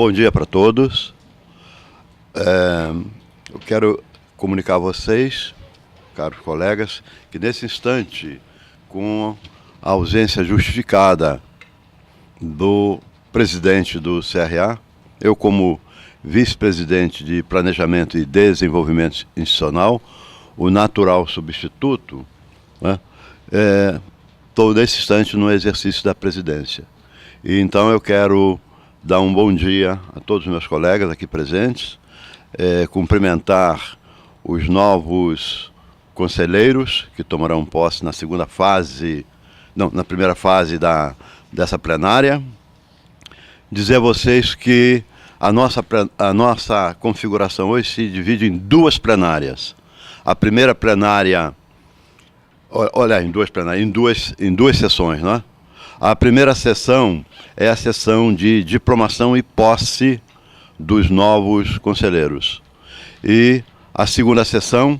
bom dia para todos. Eu quero comunicar a vocês, caros colegas, que nesse instante, com a ausência justificada do presidente do CRA, eu como vice-presidente de Planejamento e Desenvolvimento Institucional, o natural substituto, né, estou nesse instante no exercício da presidência. E então eu quero dar um bom dia a todos os meus colegas aqui presentes, cumprimentar os novos conselheiros que tomarão posse na na primeira fase dessa plenária. Dizer a vocês que a nossa configuração hoje se divide em duas plenárias. A primeira plenária, em duas sessões, né? A primeira sessão é a sessão de diplomação e posse dos novos conselheiros. E a segunda sessão,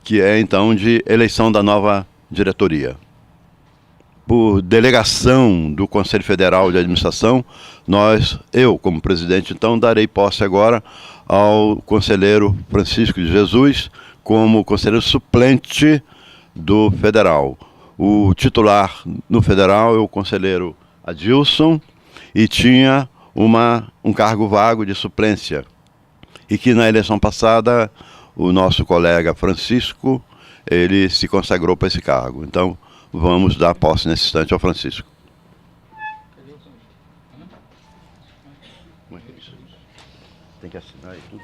que é então de eleição da nova diretoria. Por delegação do Conselho Federal de Administração, eu como presidente, então, darei posse agora ao conselheiro Francisco de Jesus como conselheiro suplente do Federal. O titular no Federal é o conselheiro Adilson e tinha um cargo vago de suplência. E que na eleição passada, o nosso colega Francisco, ele se consagrou para esse cargo. Então, vamos dar posse nesse instante ao Francisco. Como é que é isso? Tem que assinar e tudo?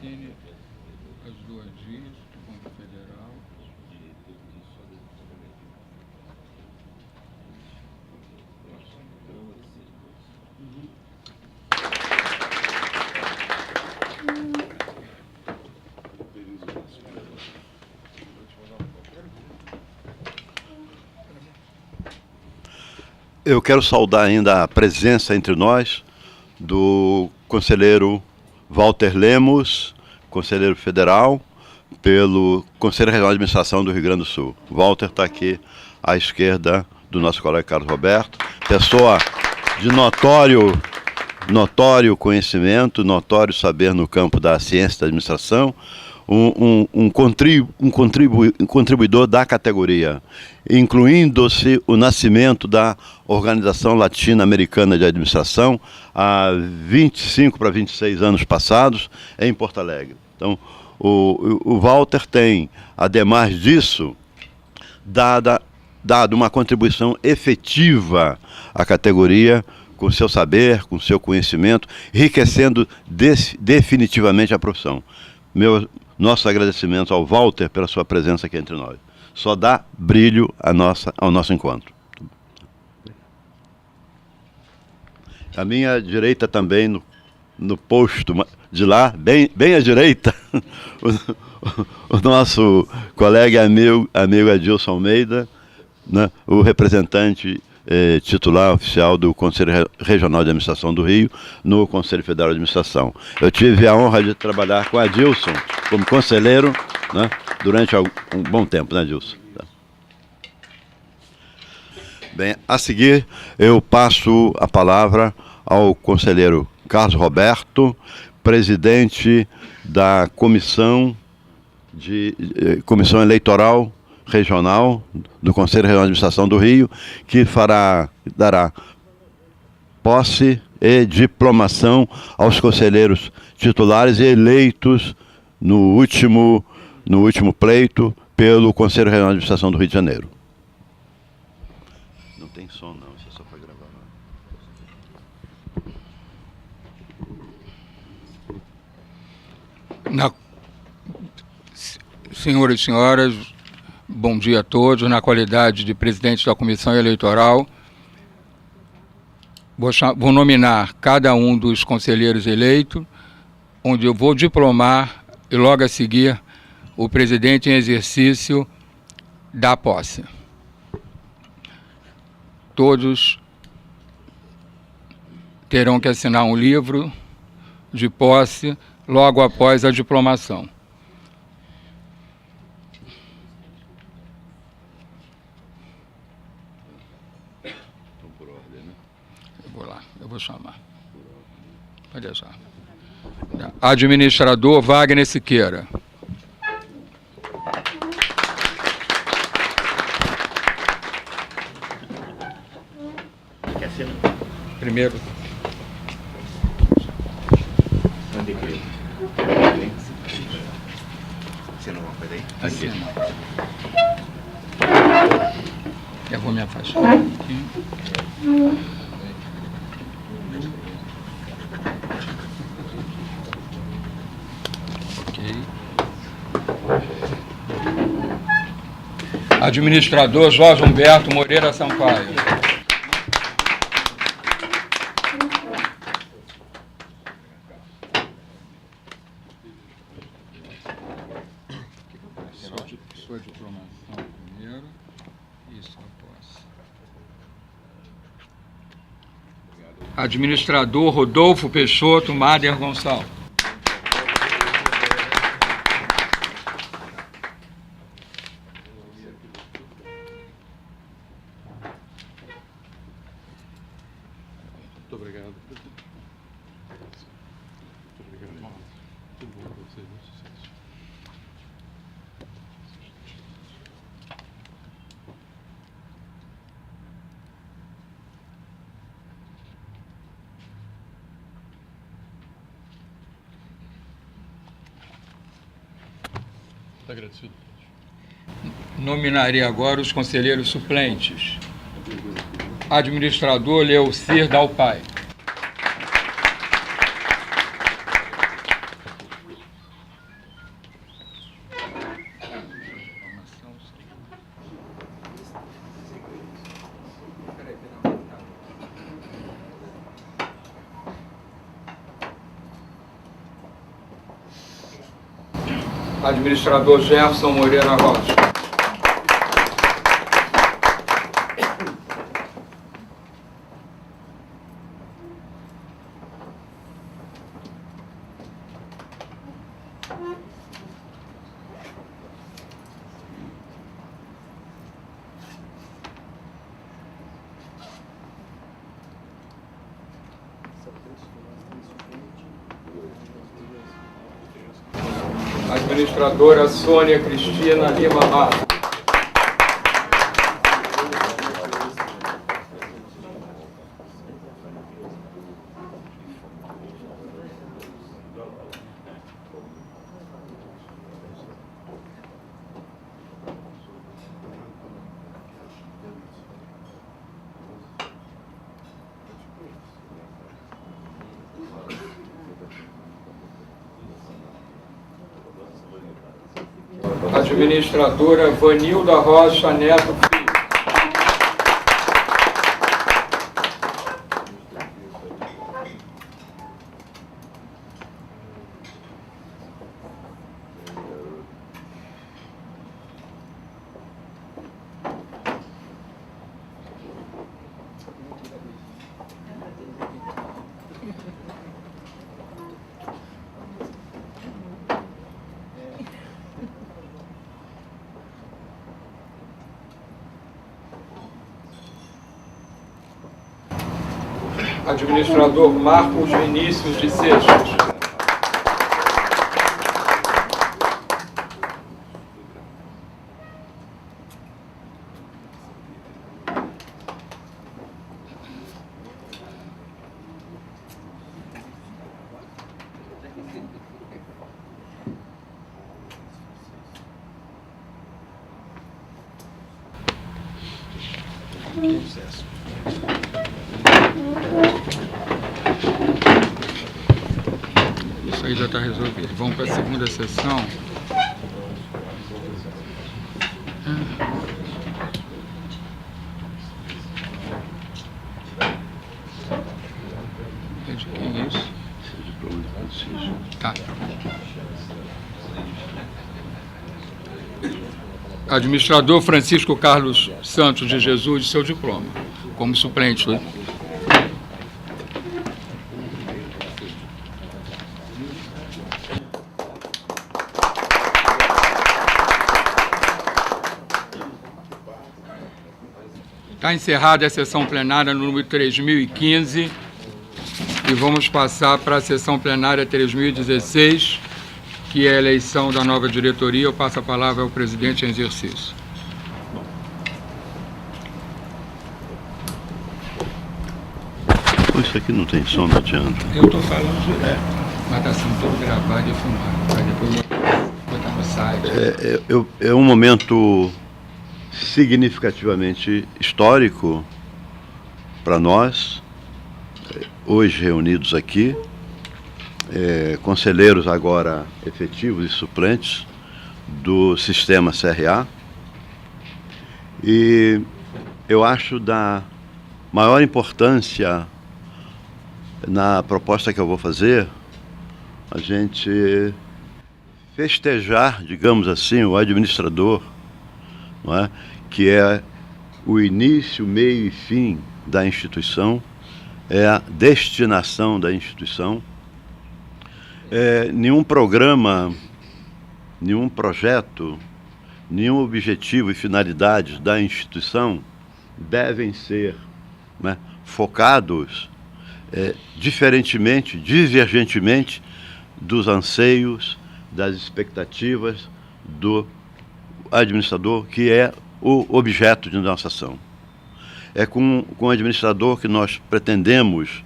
Assine as duas vias do Banco Federal. Eu quero saudar ainda a presença entre nós do conselheiro Walter Lemos, conselheiro federal, pelo Conselho Regional de Administração do Rio Grande do Sul. Walter está aqui à esquerda do nosso colega Carlos Roberto, pessoa de notório conhecimento, notório saber no campo da ciência da administração, um contribuidor da categoria, incluindo-se o nascimento da Organização Latino-Americana de Administração há 25 para 26 anos passados em Porto Alegre. Então, o Walter tem, ademais disso, dado uma contribuição efetiva à categoria, com seu saber, com seu conhecimento, enriquecendo definitivamente a profissão. Nosso agradecimento ao Walter pela sua presença aqui entre nós. Só dá brilho ao nosso encontro. À minha direita também, no posto de lá, bem à direita, o nosso colega e amigo Adilson Almeida, né, o representante titular oficial do Conselho Regional de Administração do Rio, no Conselho Federal de Administração. Eu tive a honra de trabalhar com a Adilson como conselheiro, né, durante um bom tempo, né, Adilson? Bem, a seguir eu passo a palavra ao conselheiro Carlos Roberto, presidente da Comissão Eleitoral Regional do Conselho Regional de Administração do Rio, que dará posse e diplomação aos conselheiros titulares eleitos no último pleito pelo Conselho Regional de Administração do Rio de Janeiro. Não tem som não, isso é só para gravar. Senhoras e senhores, bom dia a todos. Na qualidade de presidente da Comissão Eleitoral, vou nominar cada um dos conselheiros eleitos, onde eu vou diplomar e logo a seguir o presidente em exercício da posse. Todos terão que assinar um livro de posse logo após a diplomação. Eu vou chamar. Pode deixar. Administrador Wagner Siqueira. Quer assinar? Primeiro. Assina alguma coisa aí? Aqui. Eu vou me afastar aqui. Administrador Jorge Humberto Moreira Sampaio. Sua diplomação primeiro e sua posse. Administrador Rodolfo Peixoto Mader Gonçalves. Muito obrigado. Muito obrigado, irmão. Tudo bom para vocês, muito sucesso. Muito agradecido. Nominaria agora os conselheiros suplentes. Administrador Leocir Dalpai. Administrador Jefferson Moreira Rocha. Administradora Sônia Cristina Lima Mata. Administradora Vanilda Rocha Neto Filho. Administrador Marcos Vinícius de Seixas. Sucesso. Isso aí já está resolvido. Vamos para a segunda sessão. É de quem é isso? Tá. Administrador Francisco Carlos Santos de Jesus, seu diploma, como suplente. Está encerrada a sessão plenária número 3015 e vamos passar para a sessão plenária 3016, que é a eleição da nova diretoria. Eu passo a palavra ao presidente em exercício. Pô, isso aqui não tem som, não adianta. Eu estou falando direto, mas está sendo todo gravado e filmado. Vai depois botar no site. É um momento significativamente histórico para nós, hoje reunidos aqui, conselheiros agora efetivos e suplentes do sistema CRA, e eu acho da maior importância na proposta que eu vou fazer a gente festejar, digamos assim, o administrador, não é? Que é o início, meio e fim da instituição, é a destinação da instituição. Nenhum programa, nenhum projeto, nenhum objetivo e finalidade da instituição devem ser, né, focados diferentemente, divergentemente dos anseios, das expectativas do administrador, que é o objeto de nossa ação. É com o administrador que nós pretendemos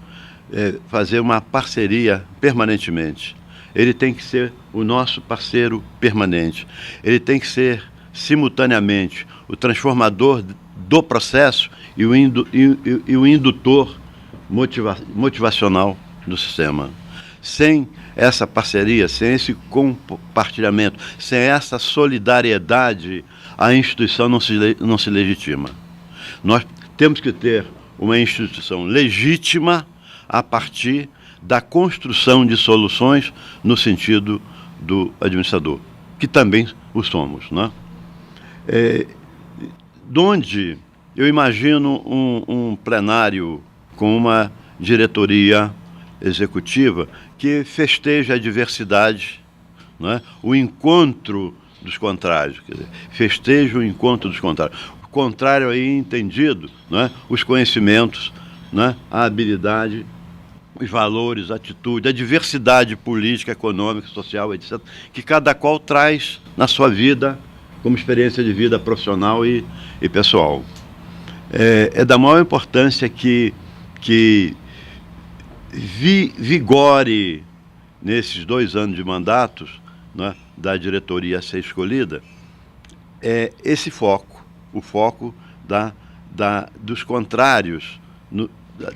fazer uma parceria permanentemente. Ele tem que ser o nosso parceiro permanente. Ele tem que ser, simultaneamente, o transformador do processo e o indutor motivacional do sistema. Sem essa parceria, sem esse compartilhamento, sem essa solidariedade, a instituição não se legitima. Nós temos que ter uma instituição legítima a partir da construção de soluções no sentido do administrador, que também o somos, né? Donde eu imagino um plenário com uma diretoria executiva que festeja a diversidade, não é? O encontro dos contrários, quer dizer, festeja o encontro dos contrários. O contrário aí entendido, não é? Os conhecimentos, não é? A habilidade, os valores, a atitude, a diversidade política, econômica, social, etc., que cada qual traz na sua vida como experiência de vida profissional e pessoal. É da maior importância que vigore nesses 2 anos de mandatos, né, da diretoria a ser escolhida, esse foco, o foco dos contrários,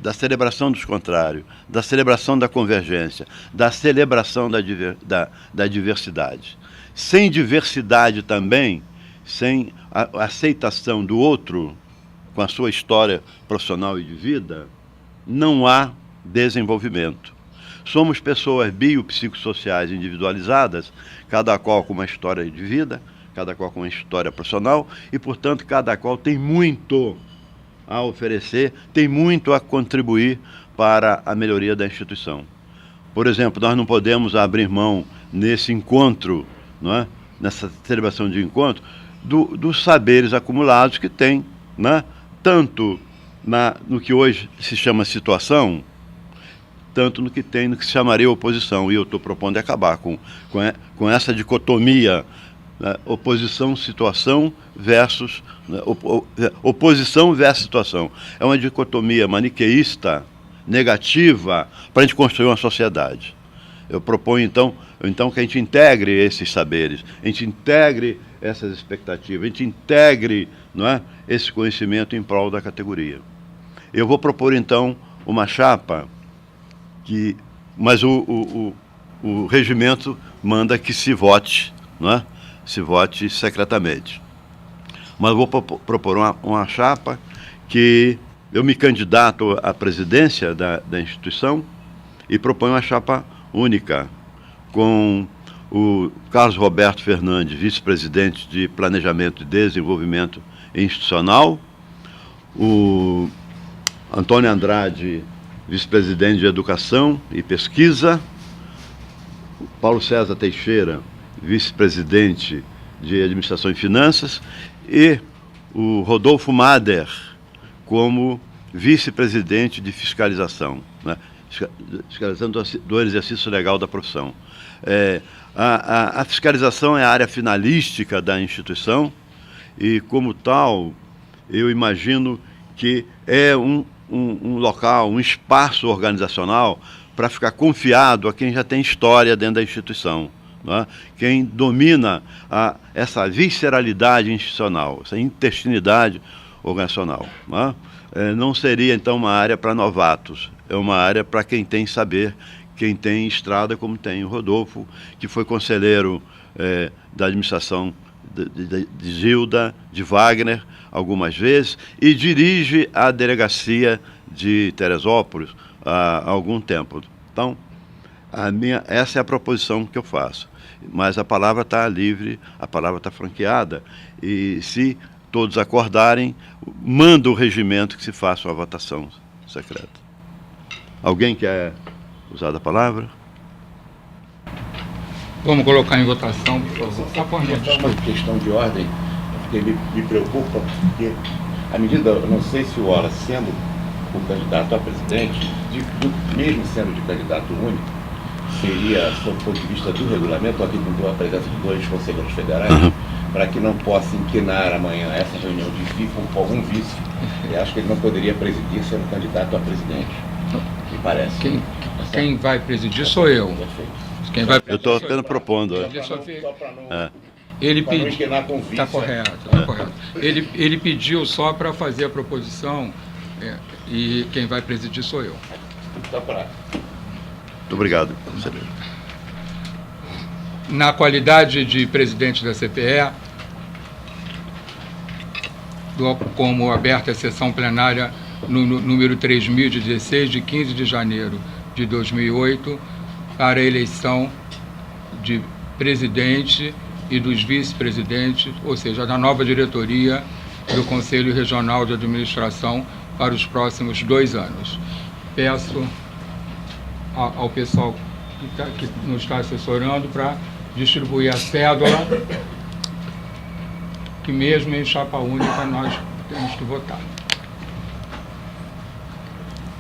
da celebração dos contrários, da celebração da convergência, da celebração da diversidade. Sem diversidade também, sem a aceitação do outro com a sua história profissional e de vida, não há desenvolvimento. Somos pessoas biopsicossociais individualizadas, cada qual com uma história de vida, cada qual com uma história profissional, e, portanto, cada qual tem muito a oferecer, tem muito a contribuir para a melhoria da instituição. Por exemplo, nós não podemos abrir mão nesse encontro, não é? Nessa celebração de encontro, dos saberes acumulados que tem, né? Tanto no que hoje se chama situação, tanto no que se chamaria oposição. E eu estou propondo acabar com essa dicotomia, né? Oposição-situação versus... né? Oposição versus situação. É uma dicotomia maniqueísta, negativa, para a gente construir uma sociedade. Eu proponho, então, que a gente integre esses saberes, a gente integre essas expectativas, a gente integre, não é, esse conhecimento em prol da categoria. Eu vou propor, então, uma chapa mas o regimento manda que se vote, não é? Se vote secretamente. Mas eu vou propor uma chapa que eu me candidato à presidência da instituição e proponho uma chapa única, com o Carlos Roberto Fernandes, vice-presidente de Planejamento e Desenvolvimento Institucional, o Antônio Andrade, vice-presidente de Educação e Pesquisa, Paulo César Teixeira, vice-presidente de Administração e Finanças, e o Rodolfo Mader como vice-presidente de Fiscalização, né? Fiscalização do exercício legal da profissão. A fiscalização é a área finalística da instituição e, como tal, eu imagino que é um local, um espaço organizacional para ficar confiado a quem já tem história dentro da instituição, né? Quem domina essa visceralidade institucional, essa intestinidade organizacional, né? Não seria, então, uma área para novatos, é uma área para quem tem saber, quem tem estrada, como tem o Rodolfo, que foi conselheiro da administração de Gilda, de Wagner, algumas vezes, e dirige a delegacia de Teresópolis há algum tempo. Então, essa é a proposição que eu faço. Mas a palavra está livre, a palavra está franqueada, e se todos acordarem, manda o regimento que se faça uma votação secreta. Alguém quer usar da palavra? Vamos colocar em votação, por favor. Só uma questão de ordem, porque me preocupa, porque à medida, eu não sei se o Wallace, sendo o candidato a presidente, mesmo sendo de candidato único, seria, sob o ponto de vista do regulamento, aqui com a presença de 2 conselheiros federais, para que não possa inquinar amanhã essa reunião de FIFA com algum vice. Eu acho que ele não poderia presidir sendo candidato a presidente, me parece. Quem vai presidir sou eu. Quem vai Eu estou apenas propondo. Ele pediu. Está correto. Ele pediu só para fazer a proposição, e quem vai presidir sou eu. Muito obrigado, conselheiro. Na qualidade de presidente da CPE, dou como aberta a sessão plenária número 3016, de 15 de janeiro de 2008, para a eleição de presidente e dos vice-presidentes, ou seja, da nova diretoria do Conselho Regional de Administração para os próximos 2 anos. Peço ao pessoal que nos está assessorando para distribuir a cédula, que mesmo em chapa única nós temos que votar.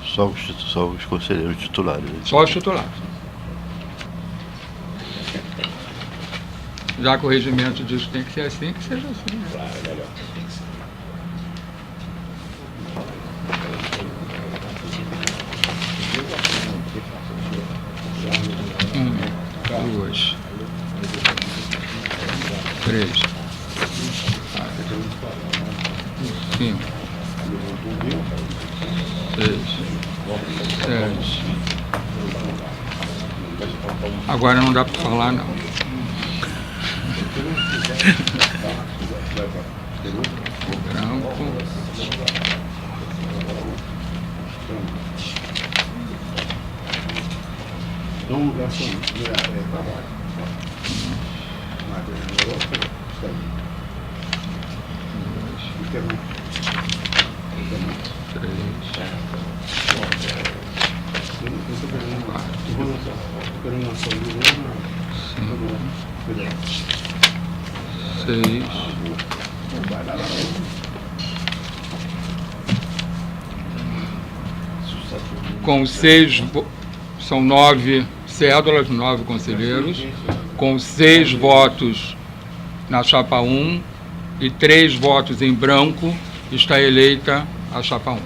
Só os conselheiros titulares. Só os titulares. Já que o regimento diz que tem que ser assim, que seja assim. Né? Claro, é melhor. 2, 3, 4, 5, 6, 7. Agora não dá para falar, não. Branco. Com 6, são 9 cédulas, 9 conselheiros, com 6 votos na chapa 1 e 3 votos em branco, está eleita a chapa 1.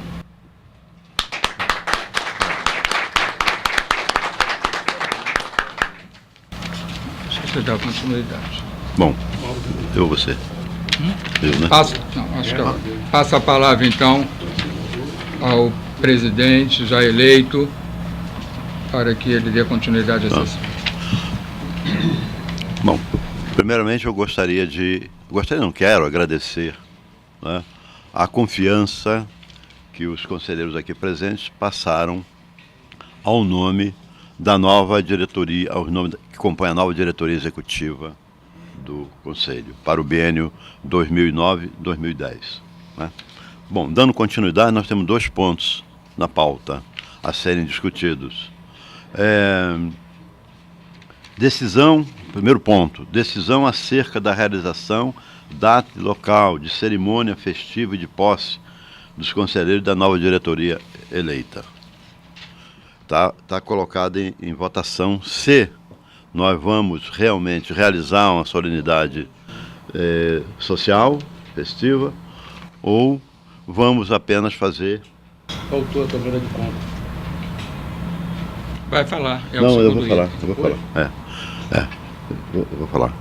Acho que você dá continuidade. Bom, eu ou você? Eu, né? Passa a palavra, então, ao presidente já eleito, para que ele dê continuidade à sessão. Bom, primeiramente eu quero agradecer, né, a confiança que os conselheiros aqui presentes passaram ao nome da nova diretoria, ao nome que compõe a nova diretoria executiva do Conselho, para o biênio 2009-2010. Né? Bom, dando continuidade, nós temos 2 pontos na pauta a serem discutidos. Decisão, primeiro ponto, decisão acerca da realização, data e local de cerimônia festiva e de posse dos conselheiros da nova diretoria eleita. Tá colocado em votação se nós vamos realmente realizar uma solenidade social, festiva, ou vamos apenas fazer... Faltou a câmera de conta. Vai falar. É o Não, eu segundo vou falar, item. eu vou falar. Eu vou falar.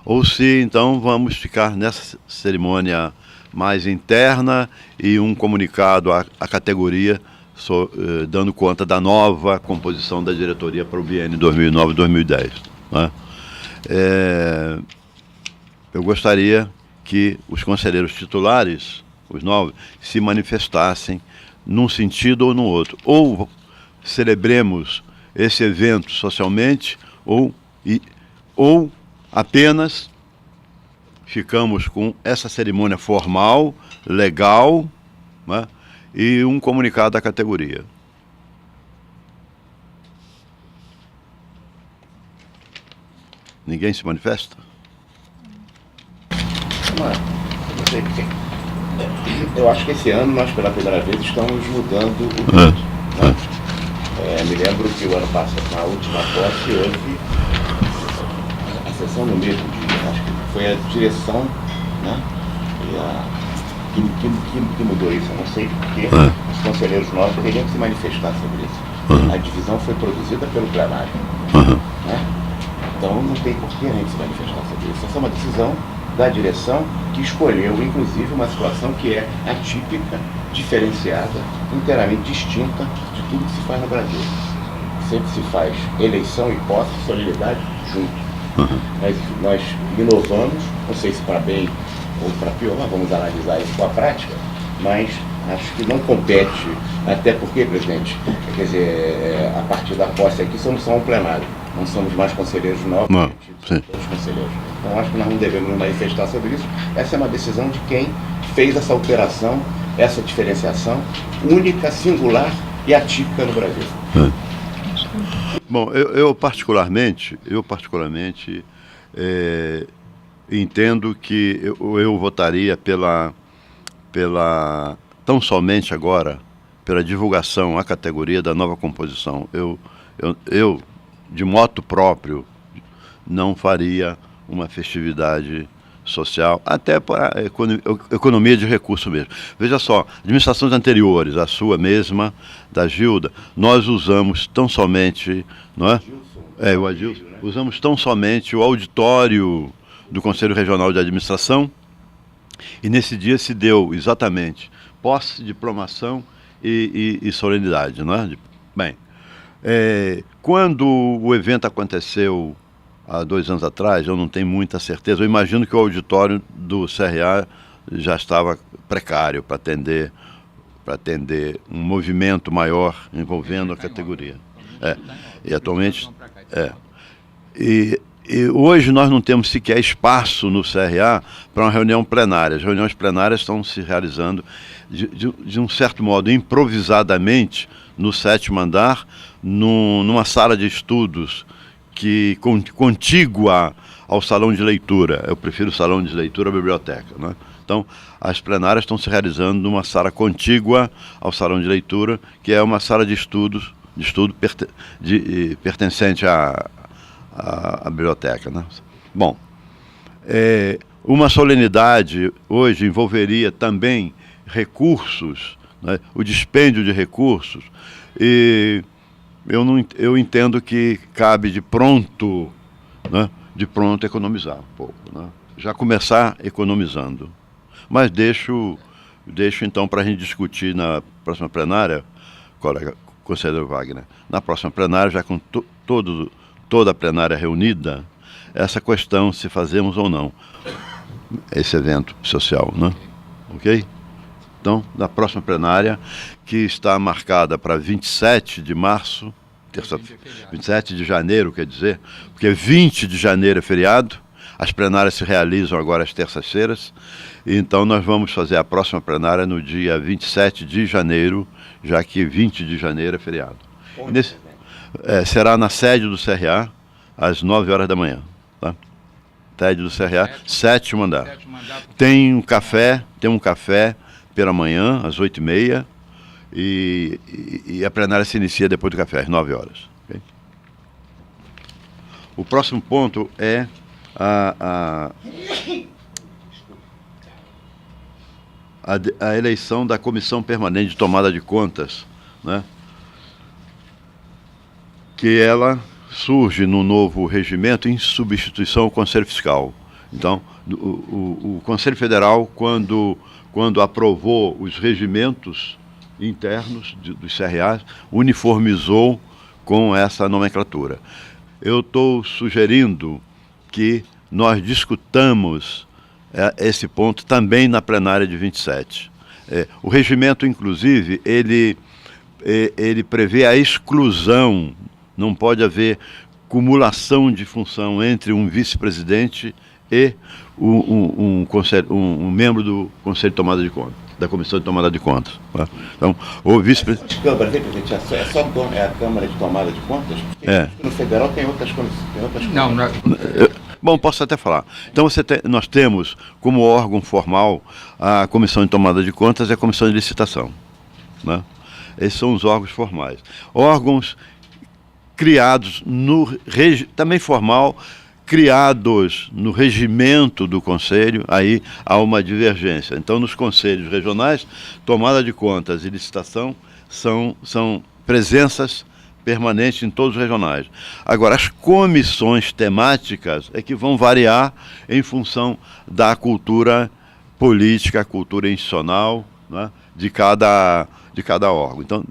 Ou se então vamos ficar nessa cerimônia mais interna e um comunicado à categoria dando conta da nova composição da diretoria para o biênio 2009-2010. Né? Eu gostaria que os conselheiros titulares, os novos, se manifestassem num sentido ou no outro. Ou celebremos esse evento socialmente, ou apenas ficamos com essa cerimônia formal, legal, né, e um comunicado da categoria. Ninguém se manifesta? Eu acho que esse ano nós, pela primeira vez, estamos mudando o ponto. Me lembro que o ano passado, na última posse, houve a sessão no mesmo dia. Acho que foi a direção, né, que mudou isso. Eu não sei porque os conselheiros novos teriam que se manifestar sobre isso. A divisão foi produzida pelo plenário. Né? Então não tem por que a gente se manifestar sobre isso. Essa é uma decisão da direção que escolheu, inclusive, uma situação que é atípica, diferenciada, inteiramente distinta de tudo que se faz no Brasil. Sempre se faz eleição e posse, solenidade, junto. Nós inovamos, não sei se para bem ou para pior, mas vamos analisar isso com a prática, mas acho que não compete, até porque, presidente, quer dizer, a partir da posse aqui somos só um plenário, não somos mais conselheiros novos, todos conselheiros. Então acho que nós não devemos nos manifestar sobre isso. Essa é uma decisão de quem fez essa alteração, essa diferenciação única, singular e atípica no Brasil. Bom, eu particularmente entendo que eu votaria tão somente agora, pela divulgação à categoria da nova composição. Eu de motu próprio, não faria uma festividade social, até para economia de recurso mesmo. Veja só, administrações anteriores, a sua mesma, da Gilda, nós usamos tão somente, não é? O Adilson, usamos tão somente o auditório do Conselho Regional de Administração, e nesse dia se deu exatamente posse, diplomação e solenidade, não é? Bem, quando o evento aconteceu há 2 anos atrás, eu não tenho muita certeza, eu imagino que o auditório do CRA já estava precário para atender um movimento maior envolvendo a categoria. E atualmente... E hoje nós não temos sequer espaço no CRA para uma reunião plenária. As reuniões plenárias estão se realizando de um certo modo improvisadamente no 7º andar, numa sala de estudos que contígua ao salão de leitura. Eu prefiro o salão de leitura à biblioteca, né? Então, as plenárias estão se realizando numa sala contígua ao salão de leitura, que é uma sala de estudo pertencente à biblioteca, né? Bom, uma solenidade hoje envolveria também recursos, né? O dispêndio de recursos, e eu entendo que cabe de pronto, né? De pronto economizar um pouco, né? Já começar economizando. Mas deixo então para a gente discutir na próxima plenária, colega conselheiro Wagner, na próxima plenária, já com toda a plenária reunida, essa questão se fazemos ou não esse evento social, né? Ok? Então, na próxima plenária, que está marcada para 27 de março, 27 de janeiro, quer dizer, porque 20 de janeiro é feriado, as plenárias se realizam agora às terças-feiras, então nós vamos fazer a próxima plenária no dia 27 de janeiro, já que 20 de janeiro é feriado. Será na sede do CRA, às 9 horas da manhã. Tá? TED do CRA, sétimo andar. Sétimo andar. Tem um café pela manhã, às 8h30, e a plenária se inicia depois do café, às 9 horas. Okay? O próximo ponto é a eleição da Comissão Permanente de Tomada de Contas, né? Que ela surge no novo regimento em substituição ao Conselho Fiscal. Então, o Conselho Federal, quando aprovou os regimentos internos dos CRAs, uniformizou com essa nomenclatura. Eu estou sugerindo que nós discutamos esse ponto também na plenária de 27. O regimento, inclusive, ele prevê a exclusão, não pode haver cumulação de função entre um vice-presidente e um membro do Conselho de Tomada de Contas, da Comissão de Tomada de Contas. Tá? Então, o vice-presidente... Câmara, é só a Câmara de Tomada de Contas? Porque no federal tem outras comissões. Não, Bom, posso até falar. Então, nós temos como órgão formal a Comissão de Tomada de Contas e a Comissão de Licitação. Né? Esses são os órgãos formais. Órgãos criados também formal, criados no regimento do Conselho, aí há uma divergência. Então, nos conselhos regionais, tomada de contas e licitação são presenças permanentes em todos os regionais. Agora, as comissões temáticas é que vão variar em função da cultura política, a cultura institucional, né, de cada órgão. Então,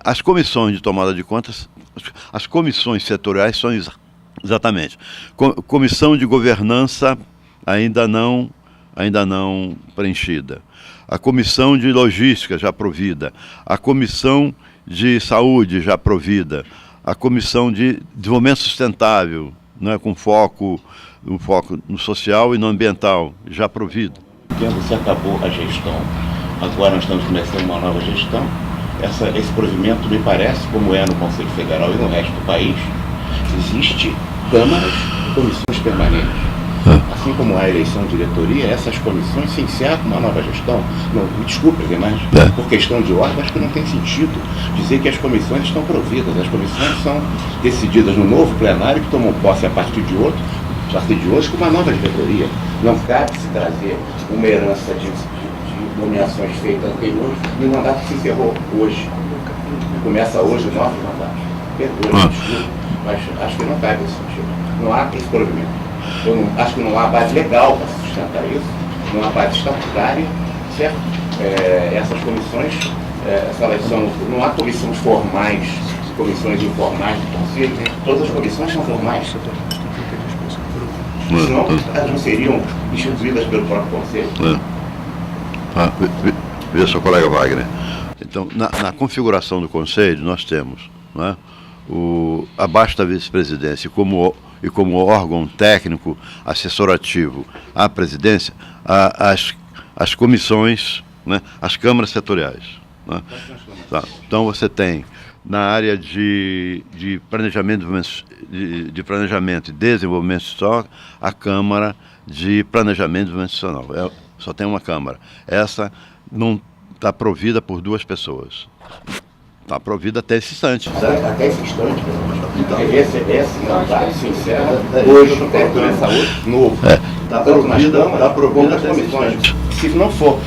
as comissões de tomada de contas, as comissões setoriais são exatamente. Comissão de governança ainda não preenchida. A comissão de logística já provida. A comissão de saúde já provida. A comissão de desenvolvimento sustentável, né, com foco no social e no ambiental, já provida. Se acabou a gestão, agora nós estamos começando uma nova gestão. Esse provimento me parece, como é no Conselho Federal e no resto do país, existe câmaras e comissões permanentes. Assim como há a eleição de diretoria, essas comissões se encerram com uma nova gestão. Não, me desculpe, mas por questão de ordem, acho que não tem sentido dizer que as comissões estão providas. As comissões são decididas no novo plenário, que tomam posse a partir de hoje, com uma nova diretoria. Não cabe se trazer uma herança de nomeações feitas anteriores e um mandato que se encerrou hoje. Começa hoje o novo mandato. Perdoe, desculpe, mas acho que não cabe esse sentido. Não há esse provimento. Acho que não há base legal para sustentar isso, não há base estatutária, certo? Essas comissões, não há comissões formais, comissões informais do Conselho, todas as comissões são formais. Senão, elas não seriam instituídas pelo próprio Conselho. Veja, seu colega Wagner. Então, na configuração do Conselho, nós temos, né, abaixo da vice-presidência e como órgão técnico assessorativo à presidência, as comissões, né, as câmaras setoriais. Né? Tá. Então você tem na área de planejamento e desenvolvimento institucional a Câmara de Planejamento e Desenvolvimento Institucional. Só tem uma Câmara. Essa não está provida por 2 pessoas. Está provida até esse instante. Até esse instante, esse mandato se encerra hoje, começa hoje, novo. Está provida as comissões. Se não for,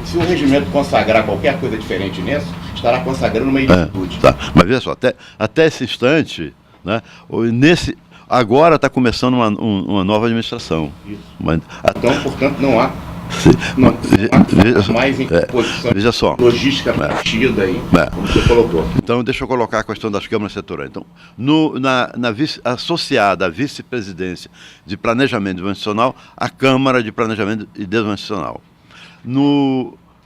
se o regimento consagrar qualquer coisa diferente nisso, estará consagrando uma ilicitude. Tá. Mas veja só, até esse instante, né, agora está começando uma nova administração. Isso. Mas, então, portanto, não há mais em posição veja só, logística partida aí, como você colocou. Então, deixa eu colocar a questão das câmaras setoriais. Então, associada à vice-presidência de Planejamento e Desenvolvimento Institucional, a Câmara de Planejamento e Desenvolvimento Institucional.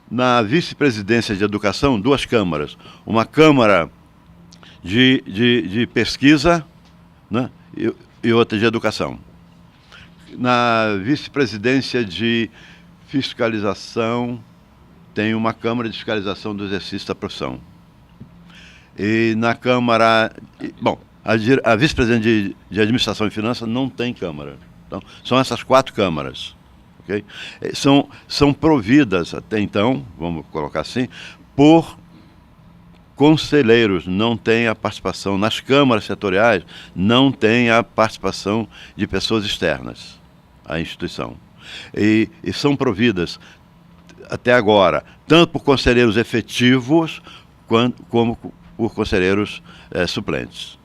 Na vice-presidência de Educação, 2 câmaras. Uma Câmara de Pesquisa, né, e outra de Educação. Na vice-presidência de Fiscalização, tem uma Câmara de Fiscalização do Exercício da Profissão. E na Câmara... Bom, a vice-presidente de Administração e Finanças não tem Câmara. Então, são essas 4 câmaras. Okay? São providas, até então, vamos colocar assim, por conselheiros, não tem a participação, nas câmaras setoriais, não tem a participação de pessoas externas à instituição. E são providas, até agora, tanto por conselheiros efetivos, como por conselheiros suplentes.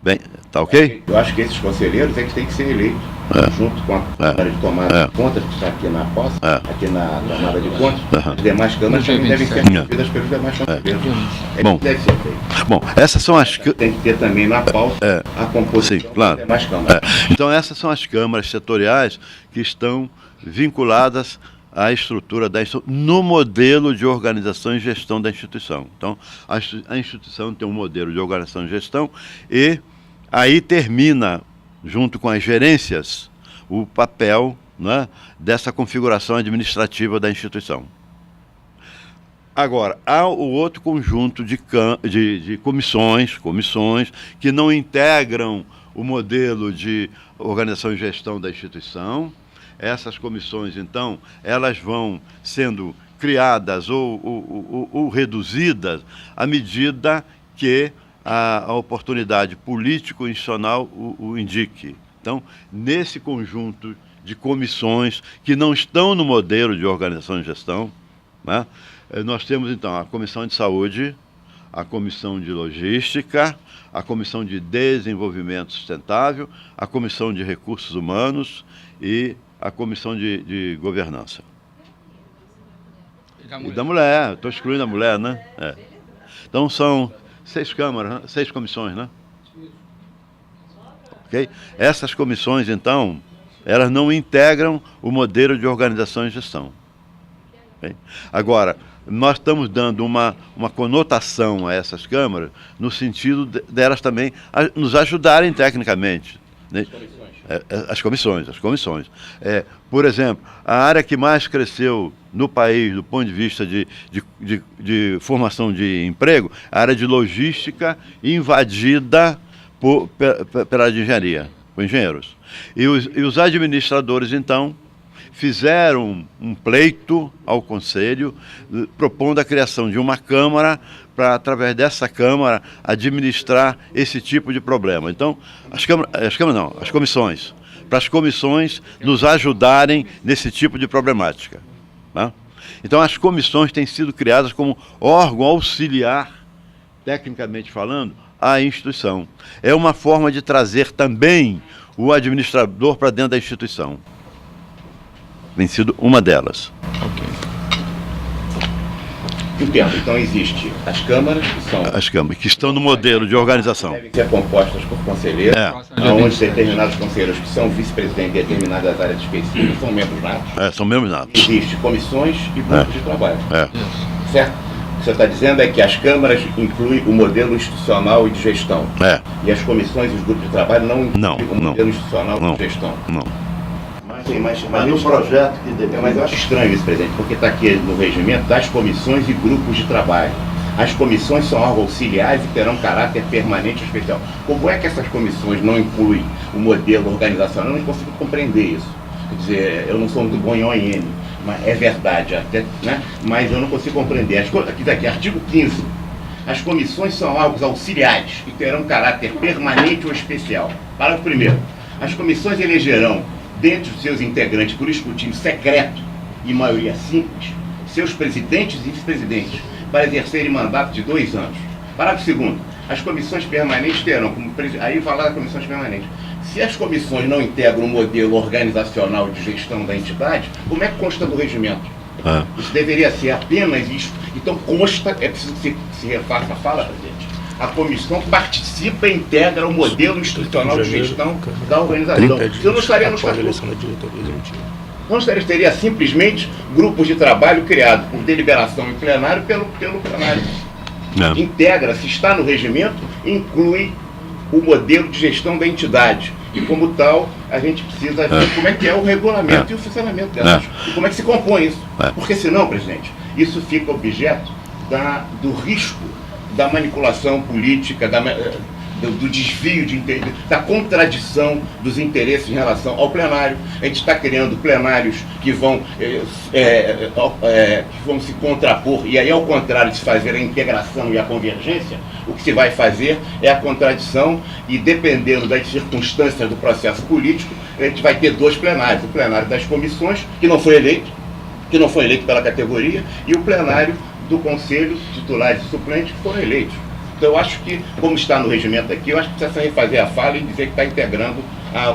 Bem, tá ok? Eu acho que esses conselheiros é que têm que ser eleitos, junto com a Câmara de Tomada de Contas, que está aqui na posse, aqui na Tomada de Contas. As demais câmaras também devem ser resolvidas pelos demais conselheiros. Bom, deve ser feito. Bom, essas são as... Tem que ter também na pauta a composição das demais câmaras. Então, essas são as câmaras setoriais que estão vinculadas à estrutura da instituição, no modelo de organização e gestão da instituição. Então, a instituição tem um modelo de organização e gestão e aí termina, junto com as gerências, o papel, né, dessa configuração administrativa da instituição. Agora, há o outro conjunto de comissões que não integram o modelo de organização e gestão da instituição. Essas comissões, então, elas vão sendo criadas ou reduzidas à medida que a oportunidade político-institucional o indique. Então, nesse conjunto de comissões que não estão no modelo de organização e gestão, né, nós temos, então, a Comissão de Saúde, a Comissão de Logística, a Comissão de Desenvolvimento Sustentável, a Comissão de Recursos Humanos e a Comissão de Governança. E da mulher, estou excluindo a mulher, né? Então são 6 câmaras, né? 6 comissões, né? Okay? Essas comissões, então, elas não integram o modelo de organização e gestão. Okay? Agora, nós estamos dando uma conotação a essas câmaras no sentido delas também nos ajudarem tecnicamente. Né? As comissões. Por exemplo, a área que mais cresceu no país do ponto de vista de formação de emprego, a área de logística invadida pela área de engenharia, por engenheiros. E os administradores, então, fizeram um pleito ao Conselho, propondo a criação de uma Câmara para, através dessa Câmara, administrar esse tipo de problema. Então, as comissões, para as comissões nos ajudarem nesse tipo de problemática. Tá? Então, as comissões têm sido criadas como órgão auxiliar, tecnicamente falando, à instituição. É uma forma de trazer também o administrador para dentro da instituição. Tem sido uma delas. Ok. Entendo. Então, existe as câmaras, que são... As câmaras, que estão no modelo de organização. Devem ser compostas por conselheiros, onde determinados conselheiros que são vice-presidentes de determinadas áreas específicas são membros natos. São membros natos. Existem comissões e grupos de trabalho. Certo? O que você está dizendo é que as câmaras incluem o modelo institucional e de gestão. E as comissões e os grupos de trabalho não incluem o modelo institucional e de gestão. Não. Sim, mas no projeto que deve... Mas eu acho estranho isso, presidente, porque está aqui no regimento das comissões e grupos de trabalho. As comissões são órgãos auxiliares e terão caráter permanente e especial. Como é que essas comissões não incluem o modelo organizacional? Eu não consigo compreender isso. Quer dizer, eu não sou muito bom em ONM, mas é verdade, até, né? Mas eu não consigo compreender. Aqui, artigo 15. As comissões são órgãos auxiliares e terão caráter permanente ou especial. Parágrafo 1º. As comissões elegerão, dentre os seus integrantes, por escrutínio secreto e maioria simples, seus presidentes e vice-presidentes, para exercerem mandato de 2 anos. Parágrafo 2º. As comissões permanentes terão, aí falar das comissões permanentes, se as comissões não integram o modelo organizacional de gestão da entidade, como é que consta do regimento? Isso deveria ser apenas isso. Então consta, é preciso que se refaça a fala, presidente. A comissão participa e integra o modelo institucional de gestão da organização. Eu não estaria no estatuto. Não seria simplesmente grupos de trabalho criados por deliberação em plenário pelo plenário. Integra, se está no regimento, inclui o modelo de gestão da entidade. E como tal, a gente precisa ver como é que é o regulamento e o funcionamento delas. E como é que se compõe isso. Porque senão, presidente, isso fica objeto do risco da manipulação política, do desvio de interesse, da contradição dos interesses em relação ao plenário. A gente está criando plenários que vão se contrapor, e aí, ao contrário de se fazer a integração e a convergência, o que se vai fazer é a contradição, e dependendo das circunstâncias do processo político, a gente vai ter dois plenários: o plenário das comissões, que não foi eleito pela categoria, e o plenário do Conselho, titulares e suplentes, que foram eleitos. Então, eu acho que, como está no regimento aqui, eu acho que precisa refazer a fala e dizer que está integrando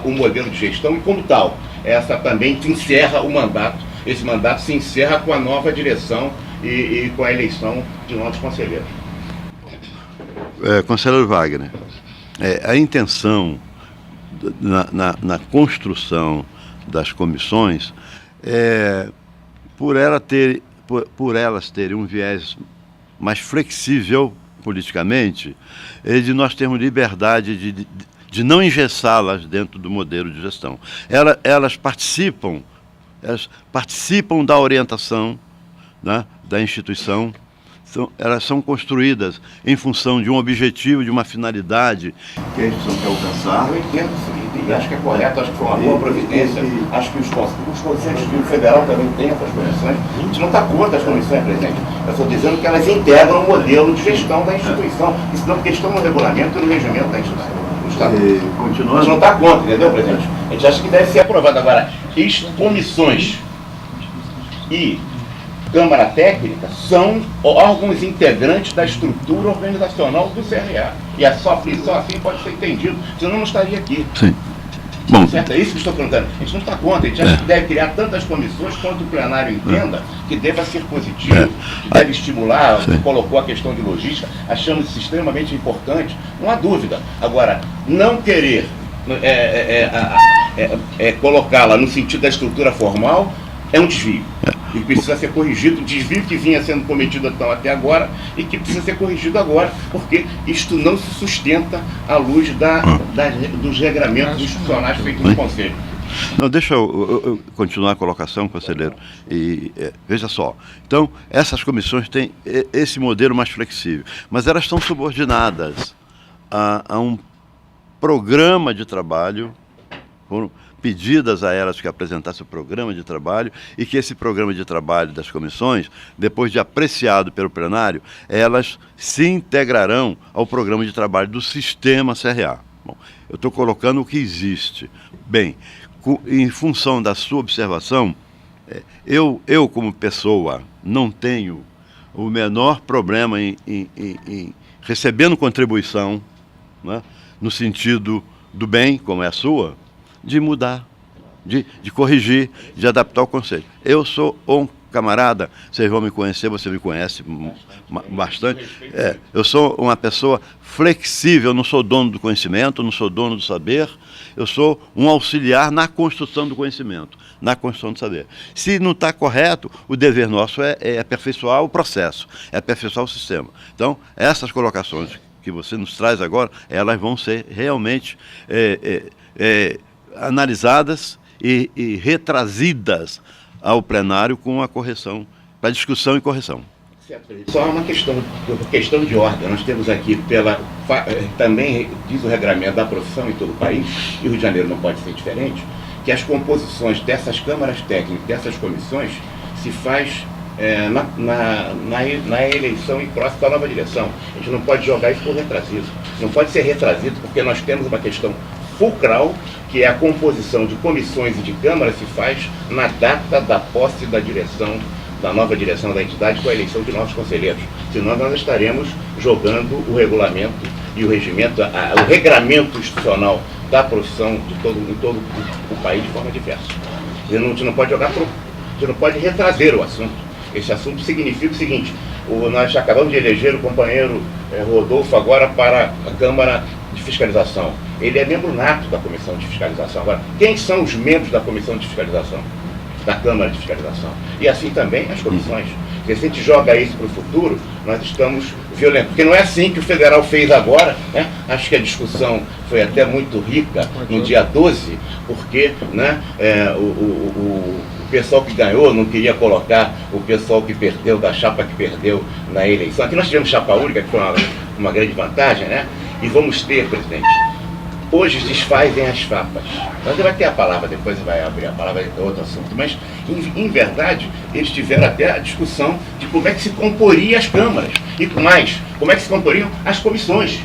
o modelo de gestão, e como tal, essa também se encerra o mandato. Esse mandato se encerra com a nova direção e com a eleição de novos conselheiros. Conselheiro Wagner, a intenção na construção das comissões por elas terem um viés mais flexível politicamente, de nós termos liberdade de não engessá-las dentro do modelo de gestão. Elas participam da orientação, né, da instituição. Elas são construídas em função de um objetivo, de uma finalidade que a instituição quer alcançar. Eu entendo isso, e acho que é correto, acho que foi uma boa providência. Acho que os conselhos do federal também têm essas comissões. A gente não está contra as comissões, presidente. Eu estou dizendo que elas integram o modelo de gestão da instituição. Isso não, porque estão no regulamento e no regimento da instituição. A gente não está contra, entendeu, presidente? A gente acha que deve ser aprovado. Agora, comissões e Câmara Técnica são órgãos integrantes da estrutura organizacional do CRA. E só assim pode ser entendido, senão não estaria aqui. Sim. Bom, certo? É isso que estou perguntando. A gente não está contra, a gente acha que deve criar tantas comissões quanto o plenário entenda que deva ser positivo, que deve estimular, que colocou a questão de logística, achamos isso extremamente importante, não há dúvida. Agora, não querer colocá-la no sentido da estrutura formal é um desvio. E precisa ser corrigido, desvio que vinha sendo cometido até agora e que precisa ser corrigido agora, porque isto não se sustenta à luz dos regramentos institucionais feitos no Conselho. Não, deixa eu continuar a colocação, conselheiro. Veja só, então, essas comissões têm esse modelo mais flexível, mas elas estão subordinadas a um programa de trabalho, foram pedidas a elas que apresentassem o programa de trabalho, e que esse programa de trabalho das comissões, depois de apreciado pelo plenário, elas se integrarão ao programa de trabalho do sistema CRA. Bom, eu estou colocando o que existe. Bem, em função da sua observação, eu como pessoa não tenho o menor problema em recebendo contribuição, né, no sentido do bem, como é a sua, de mudar, de corrigir, de adaptar o conceito. Eu sou um camarada, vocês vão me conhecer, você me conhece bastante. Eu sou uma pessoa flexível, eu não sou dono do conhecimento, não sou dono do saber, eu sou um auxiliar na construção do conhecimento, na construção do saber. Se não está correto, o dever nosso é aperfeiçoar o processo, é aperfeiçoar o sistema. Então, essas colocações que você nos traz agora, elas vão ser realmente analisadas e retrazidas ao plenário com a correção, para discussão e correção. Só uma questão de ordem. Nós temos aqui, também diz o regramento da profissão em todo o país, e o Rio de Janeiro não pode ser diferente, que as composições dessas câmaras técnicas, dessas comissões, se faz na eleição e próximo da nova direção. A gente não pode jogar isso por retrazido. Não pode ser retrazido, porque nós temos uma questão fulcral, que é a composição de comissões e de câmaras se faz na data da posse da direção, da nova direção da entidade, com a eleição de novos conselheiros. Senão nós estaremos jogando o regulamento e o regimento, o regramento institucional da profissão em todo o país de forma diversa. A gente não pode jogar, a gente não pode retrazer o assunto. Esse assunto significa o seguinte: nós acabamos de eleger o companheiro Rodolfo agora para a Câmara de Fiscalização. Ele é membro nato da Comissão de Fiscalização. Agora, quem são os membros da Comissão de Fiscalização? Da Câmara de Fiscalização. E assim também as comissões. Se a gente joga isso para o futuro, nós estamos violentos. Porque não é assim que o federal fez agora, né? Acho que a discussão foi até muito rica no dia 12, porque, né, o pessoal que ganhou não queria colocar o pessoal que perdeu, da chapa que perdeu na eleição. Aqui nós tivemos chapa única, que foi uma grande vantagem, né? E vamos ter, presidente, hoje desfazem as farpas. Você vai ter a palavra, depois vai abrir a palavra, é outro assunto. Mas, em verdade, eles tiveram até a discussão de como é que se comporia as câmaras. E mais, como é que se comporiam as comissões.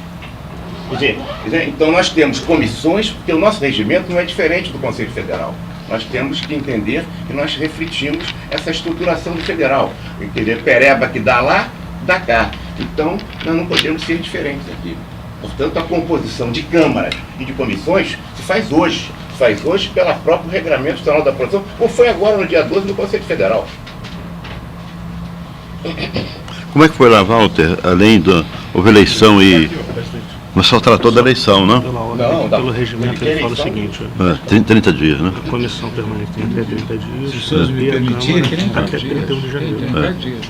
Quer dizer, então nós temos comissões, porque o nosso regimento não é diferente do Conselho Federal. Nós temos que entender que nós refletimos essa estruturação do federal. Entender? Pereba que dá lá, dá cá. Então, nós não podemos ser diferentes aqui. Portanto, a composição de câmaras e de comissões se faz hoje. Se faz hoje pelo próprio Regramento Nacional da Produção, ou foi agora no dia 12 do Conselho Federal. Como é que foi lá, Walter? Além da houve eleição e... Mas só tratou da eleição, não? Pelo regimento ele fala o seguinte: 30 dias, né? a comissão permanente tem até 30 dias. Se os senhores me permitirem, até 31 de janeiro. Tem 30 dias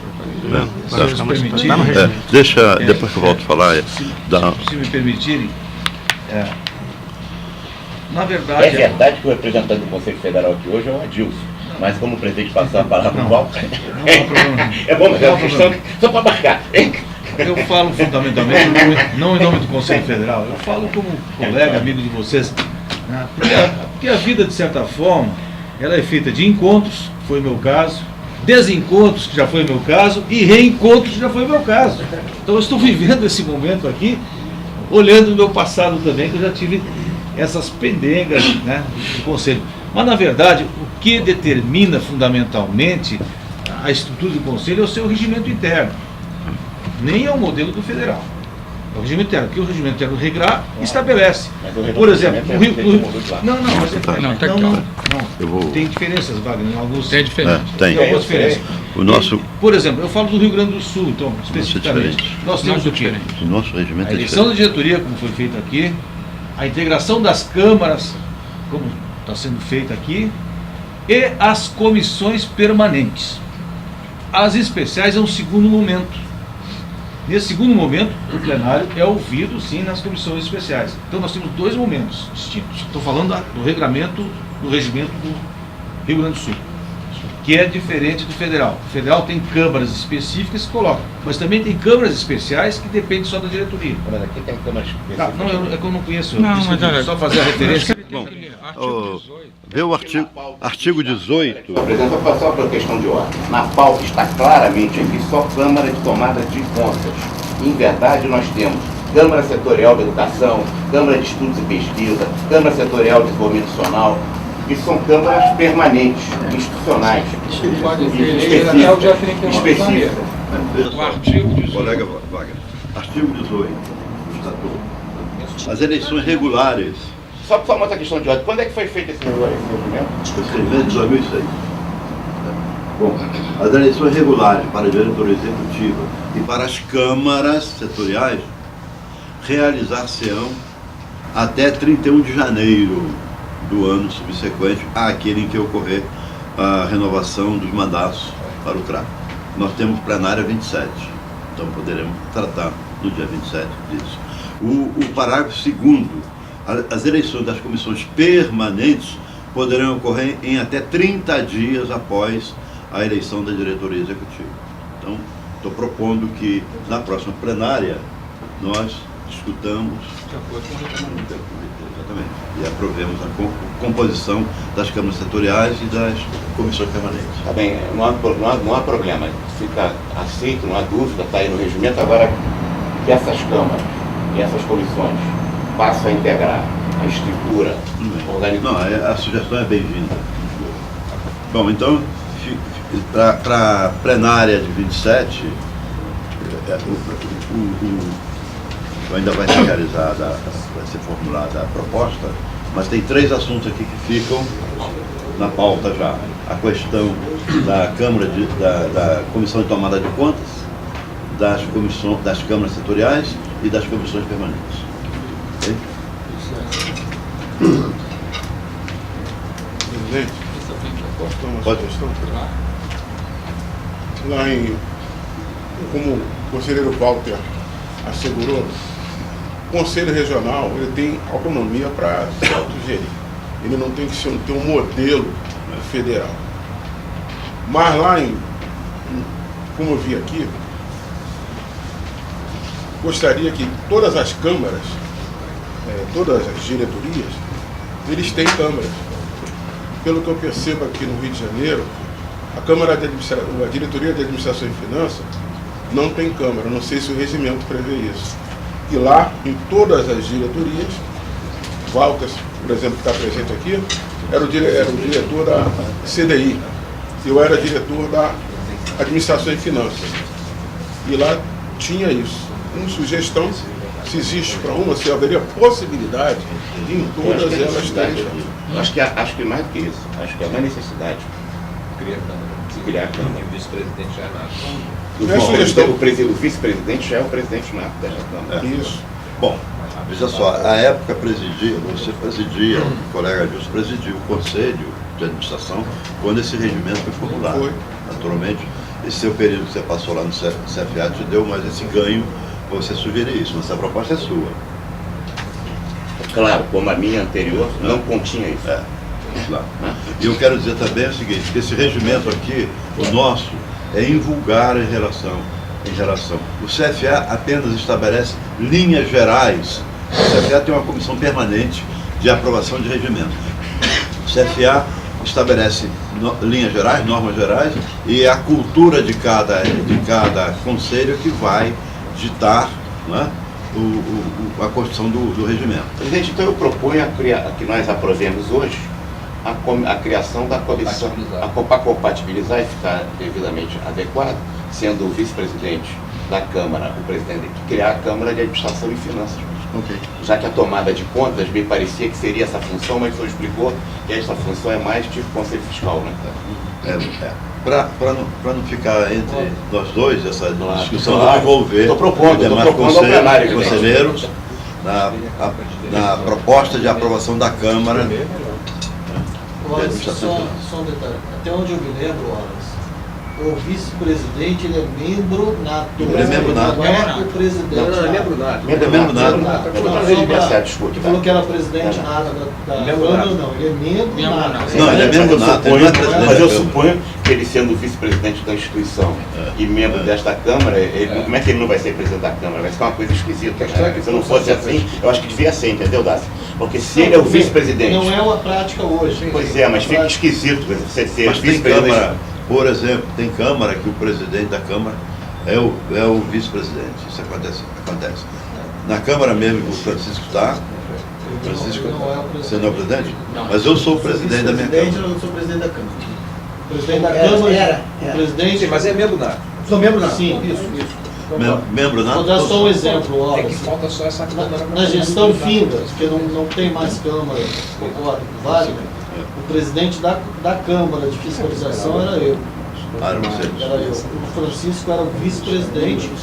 para fazer. se vocês permitirem, Tá no regimento. Deixa, depois que eu volto a falar, se me permitirem, na É verdade... verdade que o representante do Conselho Federal aqui hoje é o Adilson. Mas como o presidente passou a palavra para o Walter, não há problema. é bom, mas é uma questão só para marcar. Eu falo fundamentalmente, não em nome do Conselho Federal, eu falo como colega, amigo de vocês, né? Porque a vida, de certa forma, ela é feita de encontros, que foi o meu caso, desencontros, que já foi o meu caso, e reencontros, que já foi o meu caso. Então eu estou vivendo esse momento aqui, olhando o meu passado também, que eu já tive essas pendengas, né, do Conselho. Mas, na verdade, o que determina fundamentalmente a estrutura do Conselho é o seu regimento interno. Nem é o modelo do federal. É o regimento interno. O que o regimento interno regrar estabelece. Por exemplo, no Rio... Não, tem diferenças, Wagner, em alguns... Tem diferença. tem. Tem algumas diferenças. O nosso, Por exemplo, eu falo do Rio Grande do Sul, então, especificamente. diferente. Nós temos o quê? o nosso regimento A é eleição da diferente. diretoria, como foi feita aqui, a integração das câmaras, como está sendo feita aqui, e as comissões permanentes. As especiais é um segundo momento. Nesse segundo momento, o plenário é ouvido, sim, nas comissões especiais. Então nós temos dois momentos distintos. Estou falando do regramento, do regimento do Rio Grande do Sul, que é diferente do federal. O federal tem câmaras específicas que colocam, mas também tem câmaras especiais que dependem só da diretoria. Mas aqui tem câmaras específicas. É que eu não conheço, Não, por isso que mas eu olha, só fazer a referência. Bom, Artigo 18. vê o artigo 18. Presidente, só passar por questão de ordem. Na pauta está claramente aqui só Câmara de Tomada de Contas. Em verdade, nós temos Câmara Setorial de Educação, Câmara de Estudos e Pesquisa, Câmara Setorial de Desenvolvimento Nacional, que são câmaras permanentes, institucionais. Pode ser eleito até o dia 31 de janeiro. Veja O artigo 18. Colega Wagner. Artigo 18 do Estatuto. As eleições regulares, Só uma outra questão de ordem. Quando é que foi feito esse regimento? foi 6 meses de 2006. Bom, as eleições regulares para a diretoria executiva e para as câmaras setoriais realizar-se-ão até 31 de janeiro do ano subsequente àquele em que ocorrer a renovação dos mandatos para o CRA. Nós temos plenária 27, então poderemos tratar no dia 27 disso. O parágrafo 2º, as eleições das comissões permanentes poderão ocorrer em até 30 dias após a eleição da diretoria executiva. Então, estou propondo que na próxima plenária nós discutamos exatamente, e aprovemos a composição das câmaras setoriais e das comissões permanentes. Tá bem, não há problema. Fica aceito, não há dúvida, está aí no regimento. Agora, que essas câmaras e essas comissões passam a integrar a estrutura organizacional. Não, a sugestão é bem-vinda. Bom, então, para a plenária de 27, ainda vai ser realizada, vai ser formulada a proposta, mas tem 3 assuntos aqui que ficam na pauta já. A questão da da Comissão de Tomada de Contas, das câmaras setoriais e das comissões permanentes. Okay? Presidente, posso dar uma Pode. sugestão? Lá como o conselheiro Walter assegurou, o Conselho Regional ele tem autonomia para se autogerir. Ele não tem que ter um modelo federal. Mas lá como eu vi aqui, gostaria que todas as câmaras, todas as diretorias, eles têm câmaras. Pelo que eu percebo aqui no Rio de Janeiro, a diretoria de administração e finanças não tem câmara. Não sei se o regimento prevê isso. E lá, em todas as diretorias, Walter, por exemplo, que está presente aqui, era o diretor da CDI. Eu era diretor da administração e finanças. E lá tinha isso. Uma sugestão, se existe para uma, se haveria possibilidade de em todas elas terem. Acho que mais do que isso. Acho que é uma necessidade. Criar câmara. E o vice-presidente já é nada. Não é sugestão. O vice-presidente já é o presidente nato desta Câmara. Isso. Bom, veja só, a época você presidia, o colega Adilson presidiu o Conselho de Administração quando esse regimento foi formulado. Foi. Naturalmente, esse seu período que você passou lá no CFA te deu mais esse ganho para você sugerir isso, mas essa proposta é sua. Claro, como a minha anterior não continha isso. Claro. E eu quero dizer também o seguinte, que esse regimento aqui, o nosso, é invulgar em relação. O CFA apenas estabelece linhas gerais. O CFA tem uma comissão permanente de aprovação de regimento. O CFA estabelece linhas gerais, normas gerais, e é a cultura de cada conselho que vai ditar, né, a construção do regimento. Presidente, então eu proponho que nós aprovemos hoje a criação da comissão, para compatibilizar e ficar devidamente adequado, sendo o vice-presidente da Câmara, o presidente, criar a Câmara de Administração e Finanças. Okay. Já que a tomada de contas me parecia que seria essa função, mas o senhor explicou que essa função é mais tipo Conselho Fiscal, né? Para não ficar entre nós dois, essa discussão, claro. vou envolver Estou propondo ao plenário, conselheiros na proposta de aprovação da Câmara. Olha, só um detalhe. Até onde eu me lembro, Wallace, o vice-presidente ele é membro nato. Ele é membro nato. Não é o presidente. Não, é membro nato. É membro nato. Você falou que era presidente nato da Câmara, não. Ele é membro nato. Não, ele é membro nato. Ele não é presidente. Mas eu suponho que ele sendo vice-presidente da instituição e membro desta Câmara, como é que ele não vai ser presidente da Câmara? Vai ficar uma coisa esquisita. Né? Se não fosse assim, eu acho que devia ser, entendeu, Dácio? Porque se ele é o vice-presidente... Não é uma prática hoje. Pois é, mas fica esquisito você ser Mas tem vice-presidente. Câmara, por exemplo, tem Câmara que o presidente da Câmara é o vice-presidente. Isso acontece. Na Câmara mesmo que o Francisco está, você não é o presidente? Mas eu sou o presidente da minha Câmara. Eu não sou presidente da Câmara. O presidente da Câmara o presidente... Sim, mas é membro nato. Sou membro nato. Sim, isso. Membro nato? Vou dar só um exemplo, É Wallace. que falta só essa Câmara. Na gestão finda, que não tem mais Câmara, concordo com o Wagner, o presidente da Câmara de Fiscalização era eu. Era você. Era eu. O Francisco era o vice-presidente de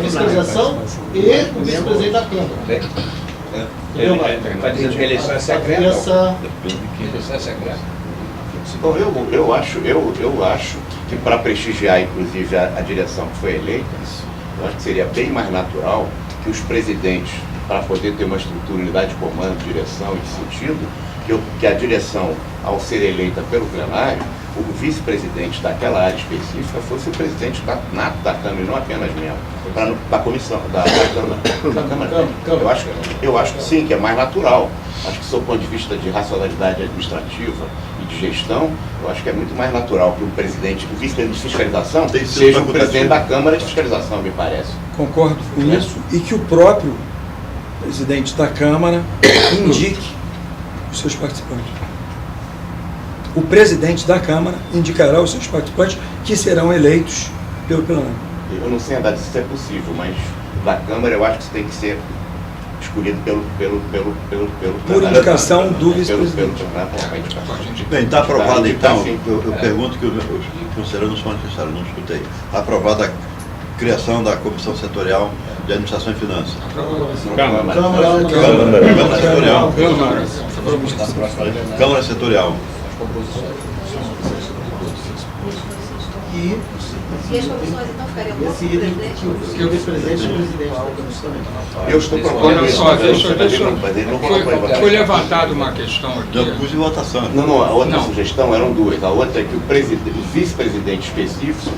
fiscalização e o vice-presidente da Câmara. Entendeu, Wagner? Vai dizer que a eleição é secreta. Eleição é secreta. Então, eu acho que para prestigiar, inclusive, a direção que foi eleita, eu acho que seria bem mais natural que os presidentes, para poder ter uma estrutura, unidade de comando, direção e sentido, que a direção, ao ser eleita pelo plenário, o vice-presidente daquela área específica fosse o presidente nato da Câmara, e não apenas membro, da comissão, da Câmara. Eu acho que sim, que é mais natural. Acho que, sob o ponto de vista de racionalidade administrativa e de gestão, eu acho que é muito mais natural que o vice-presidente de fiscalização seja o presidente da Câmara de Fiscalização, me parece. Concordo com isso, e que o próprio presidente da Câmara indique os seus participantes. O presidente da Câmara indicará os seus participantes que serão eleitos pelo plenário. Eu não sei andar se isso é possível, mas da Câmara eu acho que isso tem que ser escolhido pelo Por indicação do vice-presidente. Bem, está aprovado então, eu pergunto que os conselheiros não manifestaram, não escutei. Está aprovada a criação da Comissão Setorial de Administração e Finanças. Câmara Setorial. Câmara Setorial. E as comissões então ficariam com o Esse item presidente? que o vice-presidente e o presidente da Câmara. Eu estou propondo Olha isso, só, mas ele não colocou em votação. foi levantada uma questão aqui. Eu pus em votação. Não, a outra Não. sugestão eram duas. A outra é que o vice-presidente específico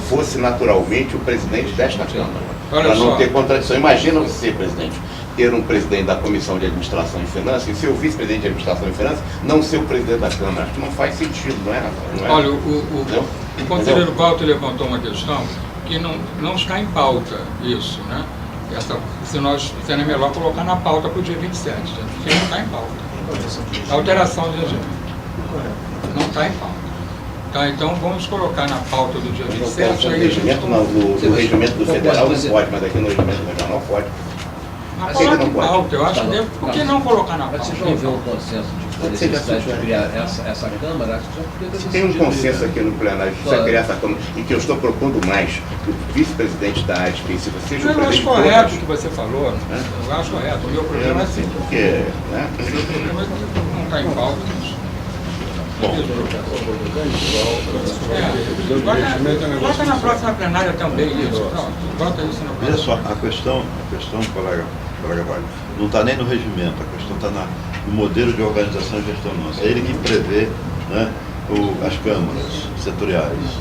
fosse naturalmente o presidente desta Câmara. Olha para não só. ter contradição. Imagina você, presidente, ter um presidente da Comissão de Administração e Finanças e ser o vice-presidente de Administração e Finanças, não ser o presidente da Câmara. Acho que não faz sentido, não é, Rafael? Não é? Olha, o conselheiro Walter levantou uma questão que não está em pauta isso, né? Seria melhor colocar na pauta para o dia 27, porque não está em pauta. A alteração de regime. Não está em pauta. Tá, então vamos colocar na pauta do dia 27. No regimento, no regimento do federal não pode, mas aqui no regimento regional pode. Mas coloca em pauta, eu acho que deve. Por que não colocar na pauta? Mas se não houver um consenso de necessidade de criar essa Câmara, se tem um consenso aqui no plenário que precisa criar essa Câmara, e que eu estou propondo mais, que o vice-presidente da área específica seja o presidente. Eu acho correto o que você falou, né? Eu acho correto. O meu problema é assim. Porque, né? O meu problema é que não está em pauta isso. Bota na próxima plenária também isso. Bota isso na próxima. Veja só, a questão, colega Vale, não está nem no regimento, a questão está no modelo de organização e gestão nossa. É ele que prevê, né, as câmaras setoriais.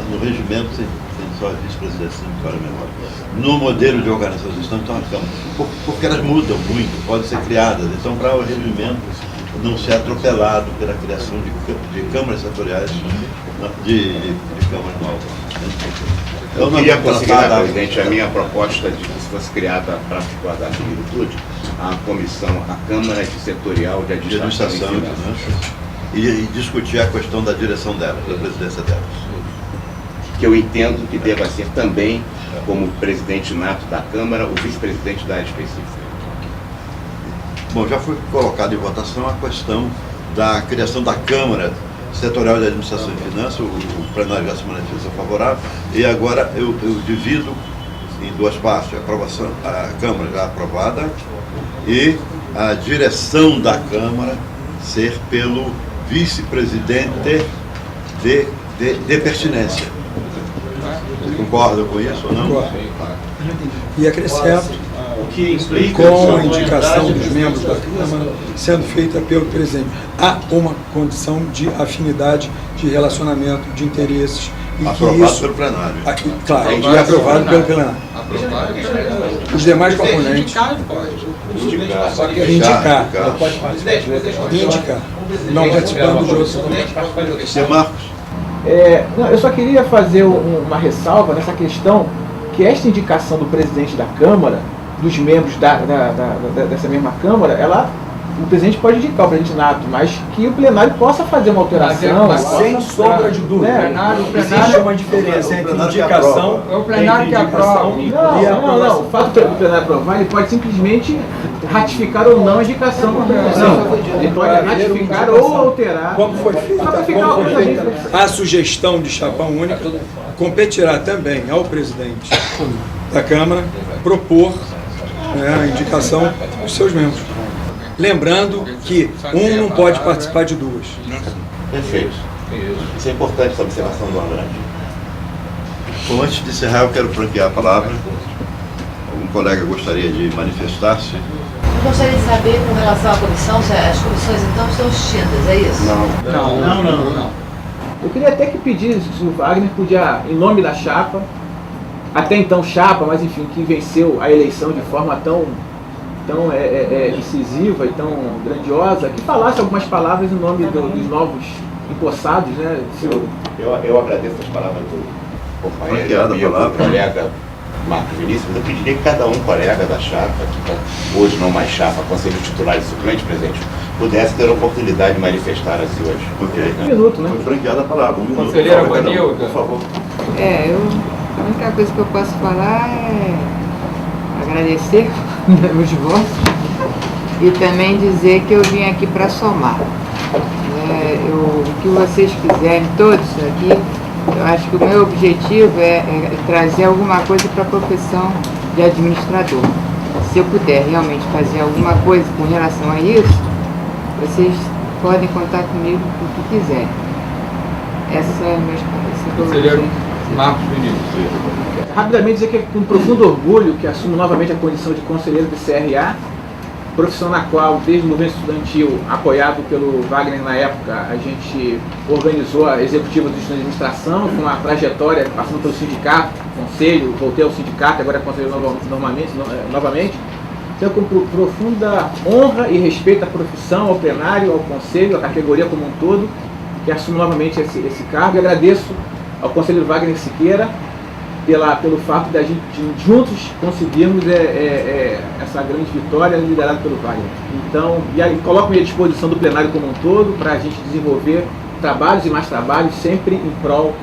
No regimento tem só a vice-presidência, para a memória. No modelo de organização e gestão estão as câmaras. Porque elas mudam muito, podem ser criadas. Então, para o regimento não ser atropelado pela criação de câmaras setoriais, de câmaras novas. Eu queria conseguir, presidente, a minha proposta de que se fosse criada para guardar a virtude, a comissão, a Câmara Setorial de Administração e discutir a questão da direção delas, da presidência delas. Que eu entendo que deva ser também, como presidente nato da Câmara, o vice-presidente da área específica. Bom, já foi colocado em votação a questão da criação da Câmara Setorial de Administração e Finanças, o plenário já se manifestou favorável, e agora eu divido em duas partes, a Câmara já aprovada e a direção da Câmara ser pelo vice-presidente de pertinência. Vocês concordam com isso ou não? Concordo. E acrescento, com a indicação dos membros da Câmara sendo feita pelo presidente. Há uma condição de afinidade, de relacionamento, de interesses. E aprovado que isso, pelo plenário. Claro, e aprovado pelo plenário. Os demais componentes. Indicar. Não participando de outros. Você, Marcos? Não, eu só queria fazer uma ressalva nessa questão, que esta indicação do presidente da Câmara, dos membros dessa mesma Câmara, o presidente pode indicar o presidente nato, mas que o plenário possa fazer uma alteração. Sem sombra de dúvida. Existe uma diferença entre indicação. É o plenário que aprova. Não. O fato do plenário aprovar, ele pode simplesmente ratificar ou não a indicação do presidente. Ele pode ratificar ou alterar. Como foi feita a sugestão de chapa única, competirá também ao presidente da Câmara propor a indicação dos seus membros. Lembrando que um não pode participar de duas. Perfeito. Isso é importante, essa observação do Andrade. Bom, antes de encerrar, eu quero franquear a palavra. Algum colega gostaria de manifestar-se? Eu gostaria de saber, com relação à comissão, se as comissões então estão extintas, é isso? Não. Eu queria até que pedisse se o Wagner podia, em nome da chapa, até então chapa, mas enfim, que venceu a eleição de forma tão incisiva e tão grandiosa, que falasse algumas palavras em nome dos novos empossados, né? Eu agradeço as palavras do companheiro, do colega Marcos Vinícius. Eu pediria que cada colega da chapa, que está hoje não mais chapa, conselho titular e suplente, presidente, pudesse ter a oportunidade de manifestar-se hoje. Ok. Um minuto, né? Foi franqueada a palavra. Conselheira Vanilda, por favor. A única coisa que eu posso falar é agradecer os votos e também dizer que eu vim aqui para somar. O que vocês quiserem, todos aqui, eu acho que o meu objetivo é trazer alguma coisa para a profissão de administrador. Se eu puder realmente fazer alguma coisa com relação a isso, vocês podem contar comigo o que quiserem. Essa é a minha experiência. conselheiro Marcos Vinícius. Rapidamente dizer que é com profundo orgulho que assumo novamente a condição de conselheiro do CRA profissão na qual, desde o movimento estudantil, apoiado pelo Wagner na época, a gente organizou a executiva do estudo de administração, com uma trajetória passando pelo sindicato, conselho, voltei ao sindicato, agora é conselho novamente. Então, com profunda honra e respeito à profissão, ao plenário, ao conselho, à categoria como um todo, que assumo novamente esse cargo, e agradeço ao conselheiro Wagner Siqueira pelo fato de a gente juntos conseguirmos essa grande vitória liderada pelo Wagner. Então, coloco-me à disposição do plenário como um todo para a gente desenvolver trabalhos e mais trabalhos, sempre em prol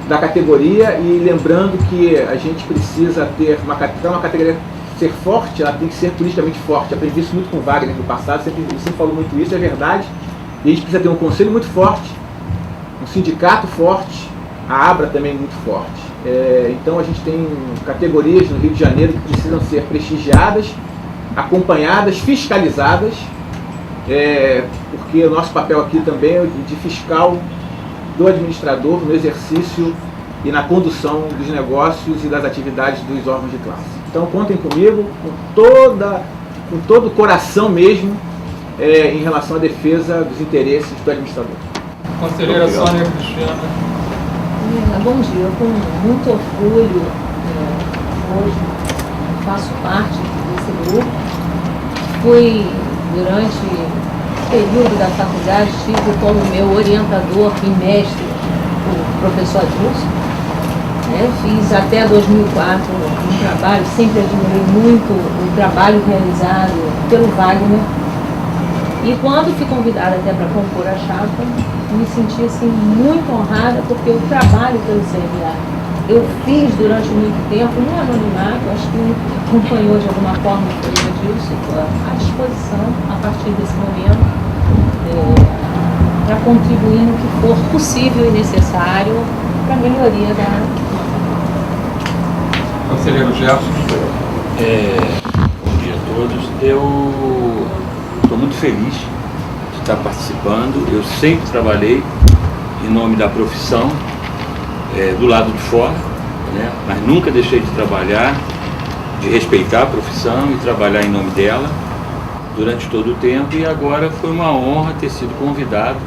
da categoria, e lembrando que a gente precisa ter uma categoria ser forte, ela tem que ser politicamente forte. Aprendi isso muito com o Wagner no passado, ele sempre falou muito isso, é verdade. E a gente precisa ter um conselho muito forte, um sindicato forte, a ABRA também muito forte. Então a gente tem categorias no Rio de Janeiro que precisam ser prestigiadas, acompanhadas, fiscalizadas, porque o nosso papel aqui também é de fiscal do administrador no exercício e na condução dos negócios e das atividades dos órgãos de classe. Então contem comigo com todo o coração mesmo em relação à defesa dos interesses do administrador. Conselheira Sônia Cristina. Bom dia, eu com muito orgulho hoje faço parte desse grupo. Fui, durante o período da faculdade, tive como meu orientador e mestre o professor Adilson. Fiz até 2004 um trabalho, sempre admirei muito o trabalho realizado pelo Wagner. E quando fui convidada até para compor a chapa, me senti assim, muito honrada, porque o trabalho pelo CRA eu fiz durante muito tempo, no anonimato, acho que acompanhou de alguma forma o Adilson, estou à disposição, a partir desse momento, para contribuir no que for possível e necessário para a melhoria da... Conselheiro Gerson. Bom dia a todos. Eu estou muito feliz de estar participando. Eu sempre trabalhei em nome da profissão, do lado de fora, né? Mas nunca deixei de trabalhar, de respeitar a profissão e trabalhar em nome dela durante todo o tempo, e agora foi uma honra ter sido convidado,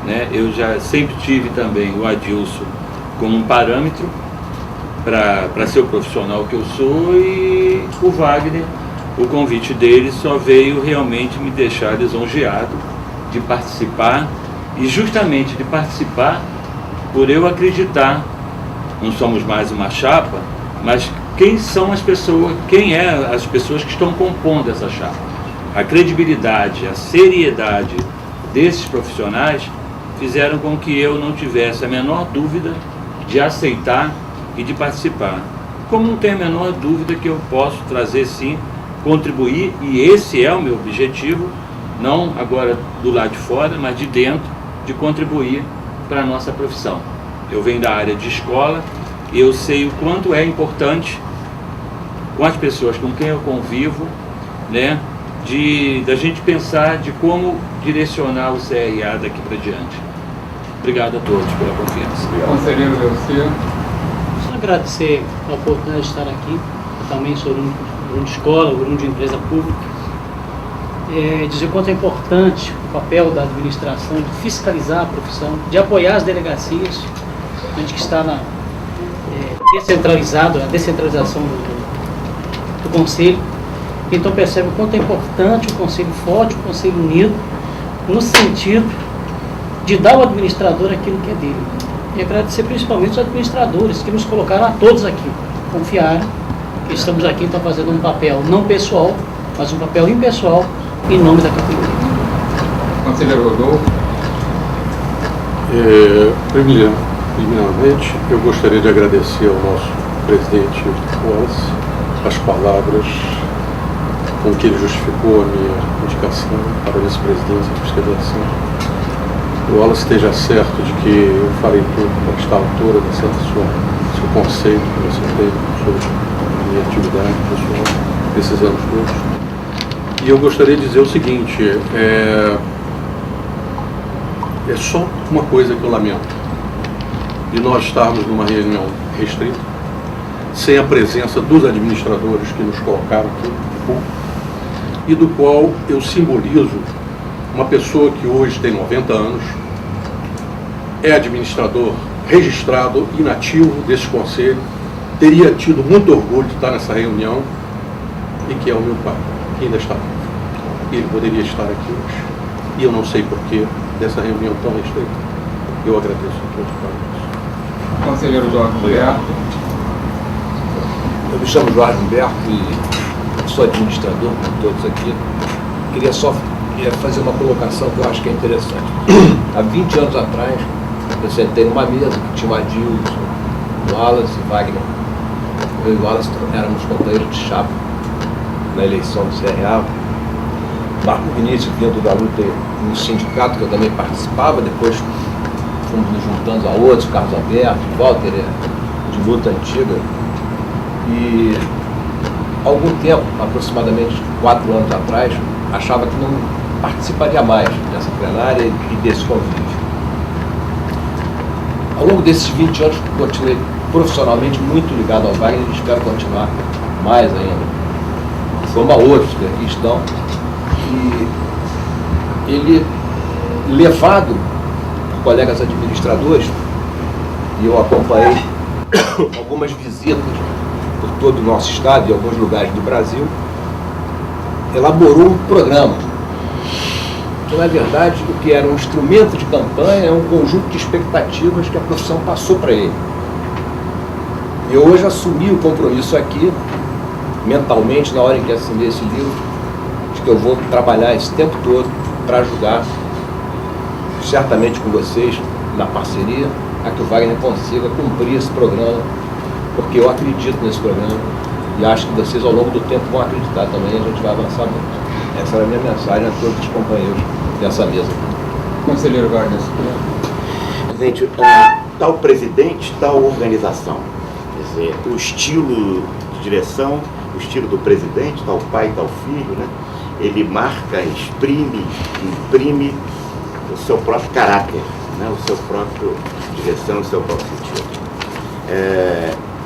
né? Eu já sempre tive também o Adilson como um parâmetro para ser o profissional que eu sou, e o Wagner, o convite dele só veio realmente me deixar lisonjeado de participar, e justamente de participar por eu acreditar, não somos mais uma chapa, mas quem são as pessoas, quem é as pessoas que estão compondo essa chapa. A credibilidade, a seriedade desses profissionais fizeram com que eu não tivesse a menor dúvida de aceitar e de participar. Como não tenho a menor dúvida que eu posso trazer sim, contribuir, e esse é o meu objetivo, não agora do lado de fora, mas de dentro, de contribuir para a nossa profissão. Eu venho da área de escola e eu sei o quanto é importante, com as pessoas com quem eu convivo, né, da gente pensar de como direcionar o CRA daqui para diante. Obrigado a todos pela confiança. Conselheiro Delcia. Só agradecer a oportunidade de estar aqui. Eu também sou aluno de escola, aluno de empresa pública. Dizer quanto é importante o papel da administração de fiscalizar a profissão, de apoiar as delegacias, a gente que está descentralizado, a descentralização do Conselho. Então percebe o quanto é importante o Conselho forte, o Conselho unido, no sentido de dar ao administrador aquilo que é dele. E agradecer principalmente os administradores que nos colocaram a todos aqui, confiaram que estamos aqui então fazendo um papel não pessoal, mas um papel impessoal em nome da categoria. Conselheiro Rodolfo. Primeiramente, eu gostaria de agradecer ao nosso presidente Wallace as palavras com que ele justificou a minha indicação para a vice-presidência de fiscalização. O Wallace esteja certo de que eu farei tudo para estar à altura desse seu conceito que você tem sobre a minha atividade pessoal, esses anos todos. E eu gostaria de dizer o seguinte, é só uma coisa que eu lamento, de nós estarmos numa reunião restrita, sem a presença dos administradores que nos colocaram aqui, e do qual eu simbolizo uma pessoa que hoje tem 90 anos, é administrador registrado, inativo desse conselho, teria tido muito orgulho de estar nessa reunião e que é o meu pai, que ainda está vivo. Ele poderia estar aqui hoje. E eu não sei porquê dessa reunião tão restrita. Eu agradeço a todos para isso. Conselheiro Jorge Humberto. Eu me chamo Jorge Humberto e sou administrador, como todos aqui. Queria só fazer uma colocação que eu acho que é interessante. Há 20 anos atrás, eu sentei numa mesa que tinha o Adilson, o Wallace e Wagner. Eu e o Wallace éramos companheiros de chapa na eleição do CRA. Marco Vinícius, vindo da luta no sindicato, que eu também participava, depois fomos nos juntando a outros, Carlos Alberto, Walter, de luta antiga. E há algum tempo, aproximadamente 4 anos atrás, achava que não participaria mais dessa plenária e desse convite. Ao longo desses 20 anos, continuei profissionalmente muito ligado ao Wagner e espero continuar mais ainda. Como a outros que aqui estão. E ele, levado por colegas administradores, e eu acompanhei algumas visitas por todo o nosso estado e alguns lugares do Brasil, elaborou um programa. Que, na verdade, o que era um instrumento de campanha é um conjunto de expectativas que a profissão passou para ele. Eu hoje assumi o compromisso aqui, mentalmente, na hora em que assinei esse livro, de que eu vou trabalhar esse tempo todo para ajudar, certamente com vocês, na parceria, a que o Wagner consiga cumprir esse programa, porque eu acredito nesse programa e acho que vocês, ao longo do tempo, vão acreditar também e a gente vai avançar muito. Essa era a minha mensagem a todos os companheiros dessa mesa. Conselheiro Wagner. Presidente, tal presidente, tal organização. Quer dizer, o estilo de direção, o estilo do presidente, tal pai, tal filho, né? Ele marca, exprime, imprime o seu próprio caráter, né? O seu próprio direção, o seu próprio sentido.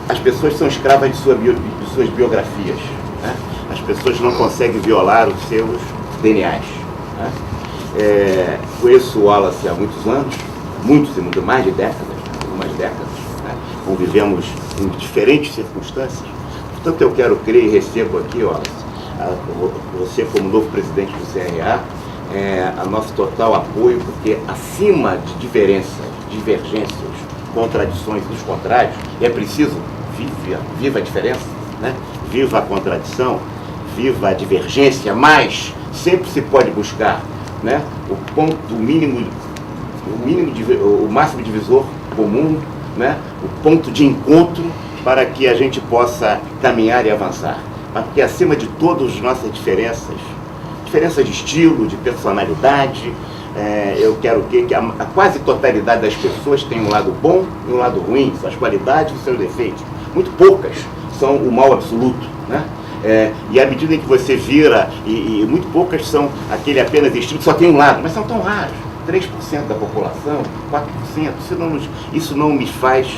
As pessoas são escravas de suas biografias, né? As pessoas não conseguem violar os seus DNAs, né? Conheço o Wallace há muitos anos, muitos e muito mais de décadas, algumas décadas, né? Convivemos em diferentes circunstâncias. Portanto, eu quero crer e recebo aqui, Wallace, você como novo presidente do CRA, a nosso total apoio, porque acima de diferenças, divergências, contradições dos contrários, é preciso viva a diferença, né? Viva a contradição, viva a divergência, mas sempre se pode buscar, né, o máximo divisor comum, né, o ponto de encontro para que a gente possa caminhar e avançar. Porque acima de todas as nossas diferenças de estilo, de personalidade, eu quero que a quase totalidade das pessoas tem um lado bom e um lado ruim, suas qualidades e seus defeitos. Muito poucas são o mal absoluto, né? E à medida em que você vira, e muito poucas são aquele apenas estilo que só tem um lado, mas são tão raros, 3% da população, 4%, isso não me faz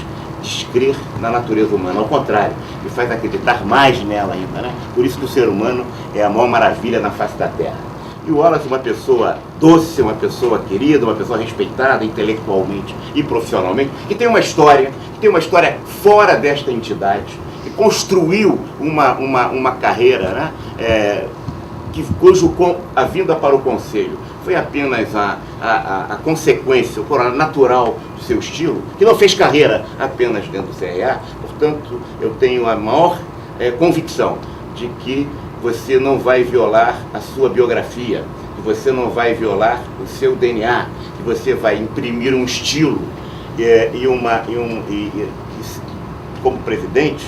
descrer na natureza humana, ao contrário, me faz acreditar mais nela ainda, né? Por isso que o ser humano é a maior maravilha na face da Terra. E o Wallace é uma pessoa doce, uma pessoa querida, uma pessoa respeitada intelectualmente e profissionalmente, que tem uma história fora desta entidade, que construiu uma carreira, né? Cujo a vinda para o Conselho foi apenas a consequência, o corolário natural do seu estilo, que não fez carreira apenas dentro do CRA. Portanto, eu tenho a maior convicção de que você não vai violar a sua biografia, que você não vai violar o seu DNA, que você vai imprimir um estilo como presidente,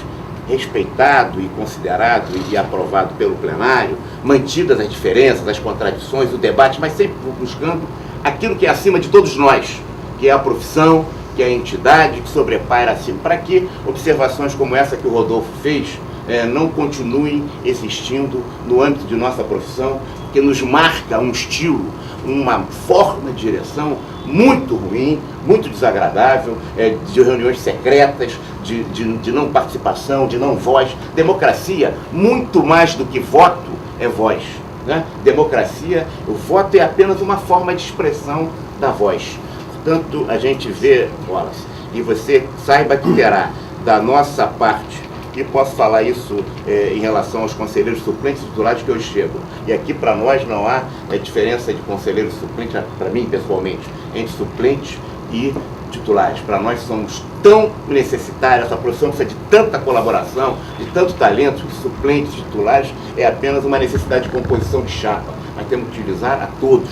respeitado e considerado e aprovado pelo plenário, mantidas as diferenças, as contradições, o debate, mas sempre buscando aquilo que é acima de todos nós, que é a profissão, que é a entidade, que sobrepaira acima, para que observações como essa que o Rodolfo fez não continuem existindo no âmbito de nossa profissão, que nos marca um estilo, uma forma de direção muito ruim, muito desagradável, de reuniões secretas, de não participação, de não voz. Democracia, muito mais do que voto, é voz. né? Democracia, o voto é apenas uma forma de expressão da voz. Portanto, a gente vê, Wallace, e você saiba que terá da nossa parte, e posso falar isso em relação aos conselheiros suplentes titulares que eu chego. E aqui para nós não há diferença de conselheiro suplente, para mim pessoalmente, entre suplentes e titulares. Para nós somos tão necessitários, essa profissão precisa de tanta colaboração, de tanto talento, que suplentes, titulares, é apenas uma necessidade de composição de chapa. Nós temos que utilizar a todos.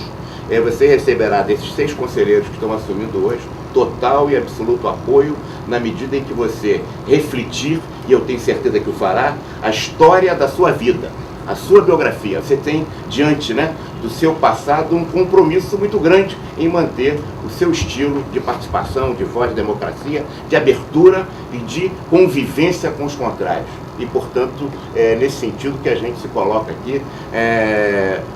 Você receberá desses 6 conselheiros que estão assumindo hoje total e absoluto apoio na medida em que você refletir, e eu tenho certeza que o fará, a história da sua vida, a sua biografia. Você tem diante, né, do seu passado um compromisso muito grande em manter o seu estilo de participação, de voz, de democracia, de abertura e de convivência com os contrários. E, portanto, é nesse sentido que a gente se coloca aqui,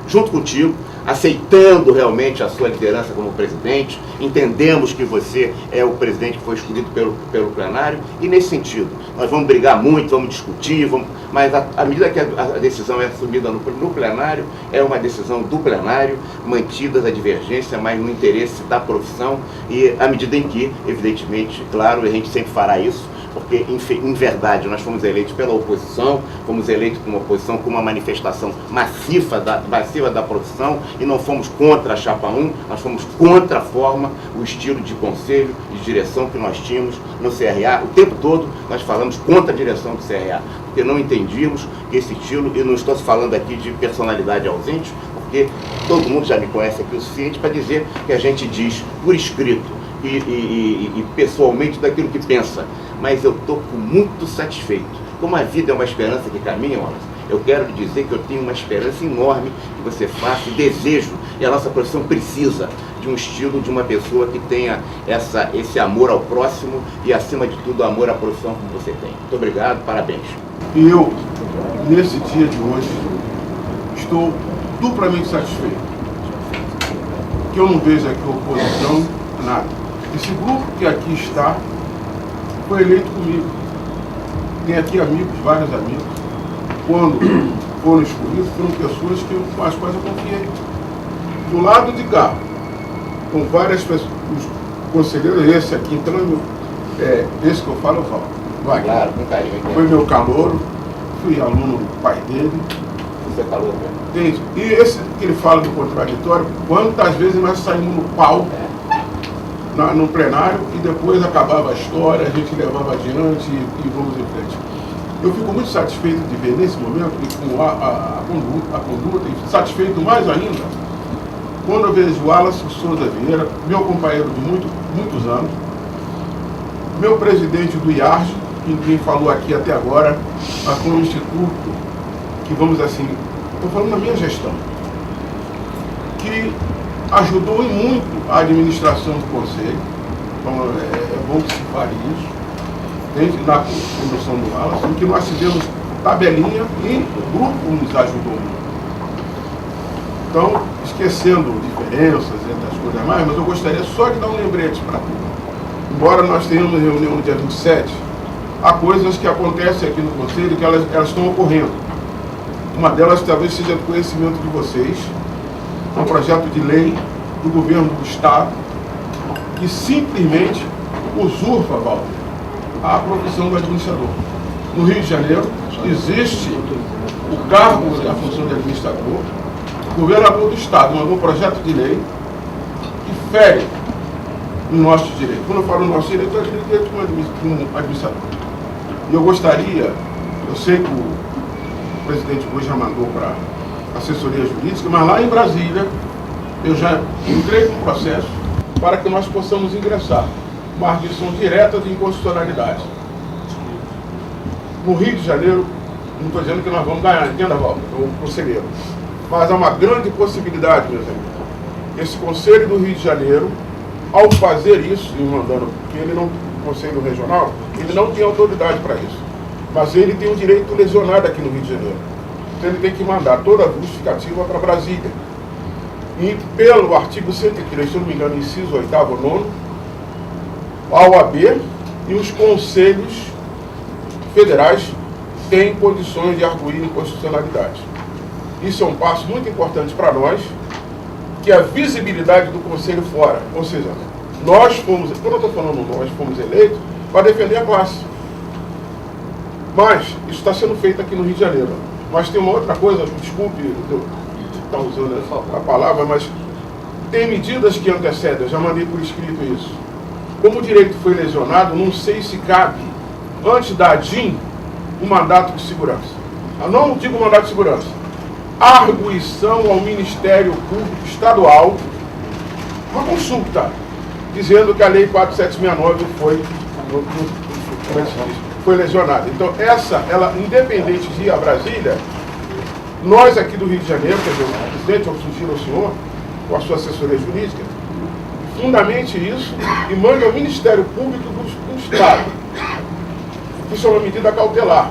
junto contigo, aceitando realmente a sua liderança como presidente. Entendemos que você é o presidente que foi escolhido pelo plenário, e nesse sentido, nós vamos brigar muito, vamos discutir, mas à medida que a decisão é assumida no plenário, é uma decisão do plenário, mantidas a divergência, mas no interesse da profissão, e à medida em que, evidentemente, claro, a gente sempre fará isso, porque, em verdade, nós fomos eleitos pela oposição, fomos eleitos como oposição com uma manifestação massiva da profissão, e não fomos contra a Chapa 1, nós fomos contra a forma, o estilo de conselho, de direção que nós tínhamos no CRA. O tempo todo nós falamos contra a direção do CRA, porque não entendíamos que esse estilo, e não estou falando aqui de personalidade ausente, porque todo mundo já me conhece aqui o suficiente para dizer que a gente diz por escrito e pessoalmente daquilo que pensa. Mas eu estou muito satisfeito. Como a vida é uma esperança que caminha, Wallace, eu quero lhe dizer que eu tenho uma esperança enorme que você faça, e desejo, e a nossa profissão precisa de um estilo, de uma pessoa que tenha esse amor ao próximo e, acima de tudo, amor à profissão como você tem. Muito obrigado, parabéns. E eu, nesse dia de hoje, estou duplamente satisfeito. Que eu não vejo aqui oposição, nada. Esse grupo que aqui está foi eleito comigo. Tem aqui amigos, vários amigos. Quando foram escolhidos, foram pessoas com as quais eu confiei. Do lado de cá, com várias pessoas, os conselheiros, esse aqui, então, esse que eu falo. Vai. Claro, com carinho. Foi meu calouro, fui aluno do pai dele. Você é calouro mesmo? E esse que ele fala do contraditório, quantas vezes nós saímos no pau, no plenário, e depois acabava a história, a gente levava adiante e vamos em frente. Eu fico muito satisfeito de ver nesse momento, e com a conduta, e satisfeito mais ainda, quando eu vejo Wallace Souza Vieira, meu companheiro de muitos anos, meu presidente do IARJ, que ninguém falou aqui até agora, mas foi um instituto que, vamos assim, estou falando na minha gestão, que ajudou em muito a administração do Conselho. Então, é bom que se fale isso, dentro da condução do Wallace, em que nós fizemos tabelinha e o grupo nos ajudou muito. Então, esquecendo diferenças entre as coisas mais, mas eu gostaria só de dar um lembrete para tudo. Embora nós tenhamos reunião no dia 27, há coisas que acontecem aqui no Conselho que elas estão ocorrendo. Uma delas talvez seja do conhecimento de vocês, um projeto de lei do governo do Estado que simplesmente usurpa, Walter, a profissão do administrador. No Rio de Janeiro existe o cargo da função de administrador. O governador do Estado mandou um projeto de lei que fere o nosso direito. Quando eu falo nosso direito, eu acredito como administrador. E eu gostaria, eu sei que o presidente Bush já mandou para a assessoria jurídica, mas lá em Brasília eu já entrei com o processo para que nós possamos ingressar uma arguição direta de inconstitucionalidade. No Rio de Janeiro, não estou dizendo que nós vamos ganhar, entenda, Walter, o conselheiro, mas há uma grande possibilidade, meus amigos. Esse Conselho do Rio de Janeiro, ao fazer isso, e mandando, porque ele não, o Conselho Regional, ele não tem autoridade para isso, mas ele tem o direito lesionado aqui no Rio de Janeiro. Então ele tem que mandar toda a justificativa para Brasília. E pelo artigo 103, se eu não me engano, inciso 8º ou 9º, a OAB e os conselhos federais têm condições de arguir inconstitucionalidade. Isso é um passo muito importante para nós, que é a visibilidade do Conselho fora. Ou seja, nós fomos, quando eu estou falando nós, fomos eleitos para defender a classe. Mas isso está sendo feito aqui no Rio de Janeiro. Mas tem uma outra coisa, desculpe estar usando a palavra, mas tem medidas que antecedem, eu já mandei por escrito isso. Como o direito foi lesionado, não sei se cabe, antes da ADIM, um mandato de segurança. Eu não digo mandato de segurança. Arguição ao Ministério Público Estadual, uma consulta, dizendo que a Lei 4769 foi lesionada. Então, ela, independente de ir a Brasília, nós aqui do Rio de Janeiro, quer dizer, o presidente, eu sugiro ao senhor, com a sua assessoria jurídica, fundamente isso e mande ao Ministério Público do Estado. Isso é uma medida cautelar.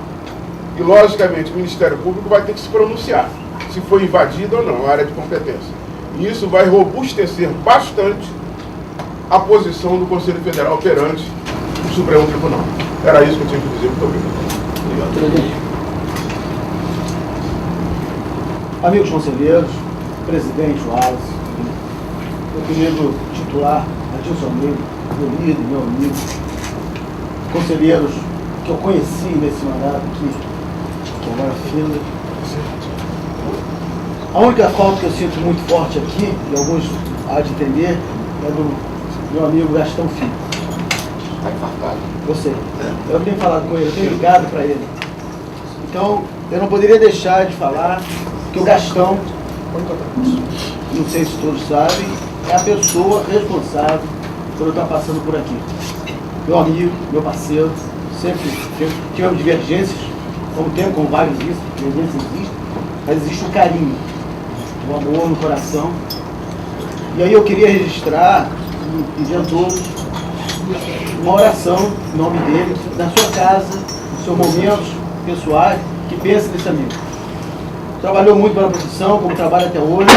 E, logicamente, o Ministério Público vai ter que se pronunciar se foi invadida ou não a área de competência. E isso vai robustecer bastante a posição do Conselho Federal perante o Supremo Tribunal. Era isso que eu tinha que dizer. Muito obrigado. Amigos conselheiros, presidente Wallace, meu querido titular Adilson Almeida, meu líder, meu amigo, conselheiros que eu conheci nesse mandato que agora fila. A única falta que eu sinto muito forte aqui, e alguns há de entender, é do meu amigo Gastão Filho. Está infartado. Você. Eu tenho falado com ele, eu tenho ligado para ele. Então, eu não poderia deixar de falar que o Gastão, não sei se todos sabem, é a pessoa responsável por eu estar passando por aqui. Meu amigo, meu parceiro, sempre tivemos divergências, como tem com vários isso, divergências existem, mas existe um carinho, um amor no coração. E aí eu queria registrar e pedir a todos uma oração em nome dele, na sua casa, nos seus momentos pessoais, que pense nesse amigo. Trabalhou muito pela profissão, como trabalha até hoje,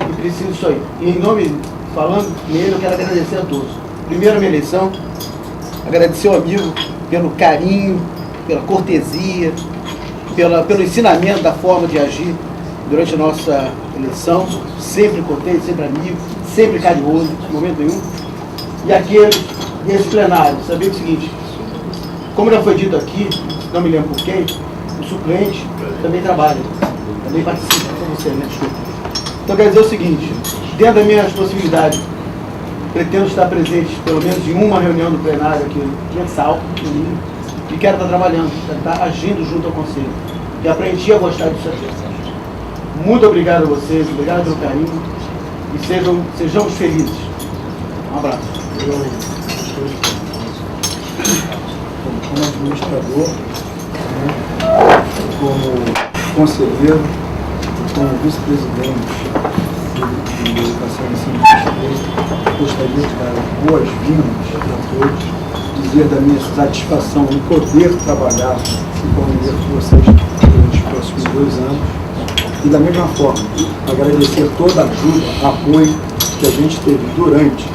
e precisa disso aí. E em nome, falando nele, eu quero agradecer a todos. Primeiro, a minha eleição, agradecer ao amigo pelo carinho, pela cortesia, pelo ensinamento da forma de agir durante a nossa eleição, sempre cortês, sempre amigo, sempre carinhoso, em momento nenhum. E esse plenário, saber o seguinte, como já foi dito aqui, não me lembro por quem, o suplente também trabalha, também participa, com você, né? Desculpa. Então quer dizer o seguinte, dentro das minhas possibilidades, pretendo estar presente pelo menos em uma reunião do plenário aqui, mensal, e quero estar trabalhando, quero estar agindo junto ao Conselho. E aprendi a gostar disso aqui. Muito obrigado a vocês, obrigado pelo carinho, e sejamos felizes. Um abraço. Como administrador, como conselheiro, como vice-presidente de Educação e Ensino, gostaria de dar boas-vindas a todos, dizer da minha satisfação em poder trabalhar e conviver com vocês nos próximos 2 anos. E da mesma forma, agradecer toda a ajuda, apoio que a gente teve durante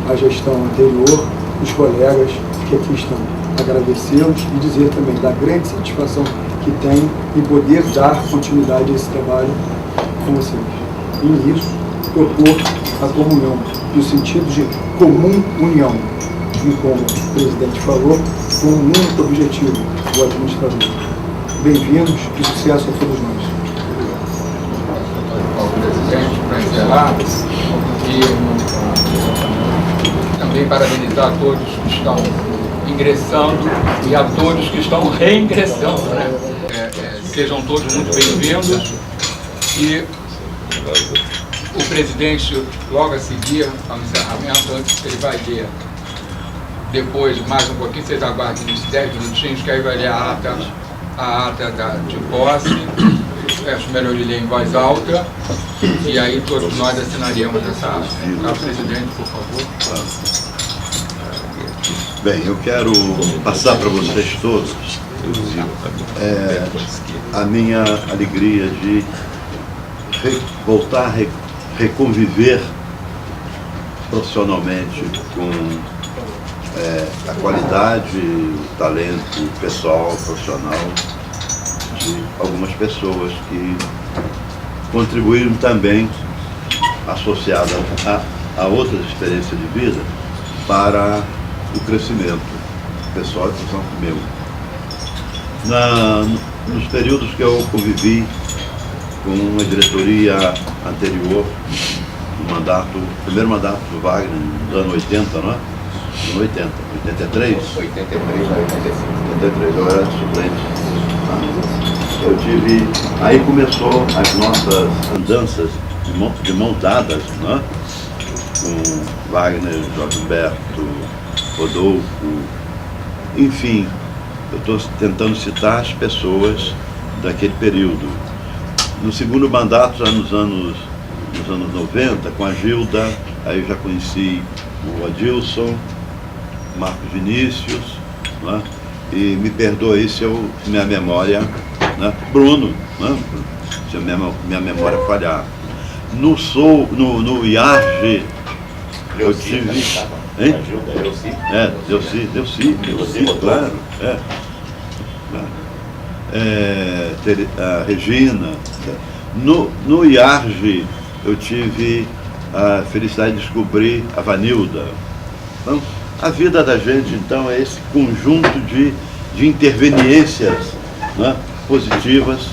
a gestão anterior, os colegas que aqui estão. Agradecê-los e dizer também da grande satisfação que tenho em poder dar continuidade a esse trabalho com vocês. E nisso, propor a comunhão, no sentido de comum união, e como o presidente falou, com um único objetivo, o administrador. Bem-vindos e sucesso a todos nós. Ao presidente, para encerrar, e também parabenizar a todos que estão ingressando e a todos que estão reingressando, né? Sejam todos muito bem-vindos. E o presidente, logo a seguir ao encerramento, antes ele vai ler, depois, mais um pouquinho, vocês aguardem uns 10 minutinhos, que aí vai ler a ata de posse. Acho melhor ele ler em voz alta, e aí todos nós assinaríamos essa ata. Tá, presidente, por favor. Bem, eu quero passar para vocês todos a minha alegria de voltar a reconviver profissionalmente com a qualidade, o talento pessoal, profissional de algumas pessoas que contribuíram também, associadas a outras experiências de vida, para o crescimento pessoal e profissional meu. Nos períodos que eu convivi com uma diretoria anterior, o primeiro mandato do Wagner, nos anos 80, não é? No 80, 83? 83 a 85. 83, eu era suplente. Eu tive. Aí começou as nossas andanças de mãos dadas, não é? Com Wagner, Jorge Humberto, Rodolfo, enfim, eu estou tentando citar as pessoas daquele período. No segundo mandato, já nos anos 90, com a Gilda, aí eu já conheci o Adilson, Marcos Vinícius, né? E me perdoe se minha memória, né? Bruno, né? Se a minha memória falhar. No IARG, eu tive... Hein? Delci, claro. A Regina. No IARG, eu tive a felicidade de descobrir a Vanilda. Então, a vida da gente, então, é esse conjunto de interveniências, né, positivas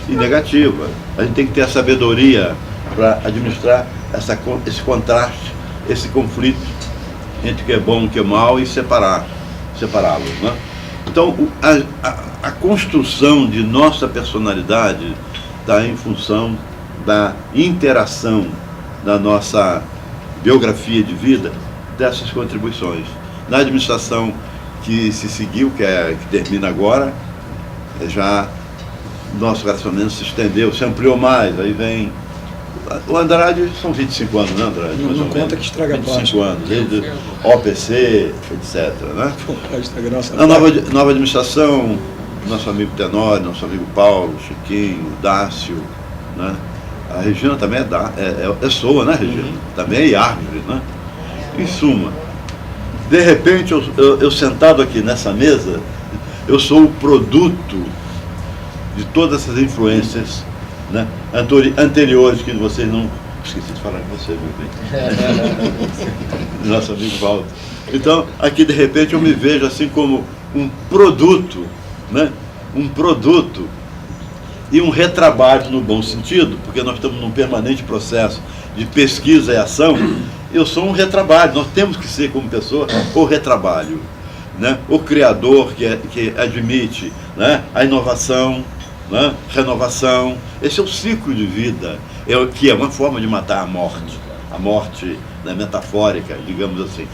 e negativas. A gente tem que ter a sabedoria para administrar esse contraste, esse conflito entre o que é bom e o que é mal e separá-los. Né? Então, a construção de nossa personalidade está em função da interação da nossa biografia de vida dessas contribuições. Na administração que se seguiu, que termina agora, já nosso relacionamento se estendeu, se ampliou mais, aí vem... O Andrade são 25 anos, né, Andrade? Não conta que estraga 25 anos, desde OPC, etc. Né? Na nova administração, nosso amigo Tenório, nosso amigo Paulo, Chiquinho, Dácio, né? A Regina também é SOA, né, Regina? Também é IARG, né? Em suma, de repente, eu sentado aqui nessa mesa, eu sou o produto de todas essas influências, né, anteriores que vocês não... Esqueci de falar com você, meu bem. Nosso amigo Walter. Então, aqui de repente eu me vejo assim como um produto, né? Um produto e um retrabalho no bom sentido, porque nós estamos num permanente processo de pesquisa e ação. Eu sou um retrabalho, nós temos que ser como pessoa o retrabalho, né? O criador que admite, né, a inovação, né, renovação. Esse é o ciclo de vida, que é uma forma de matar a morte, né, metafórica, digamos assim.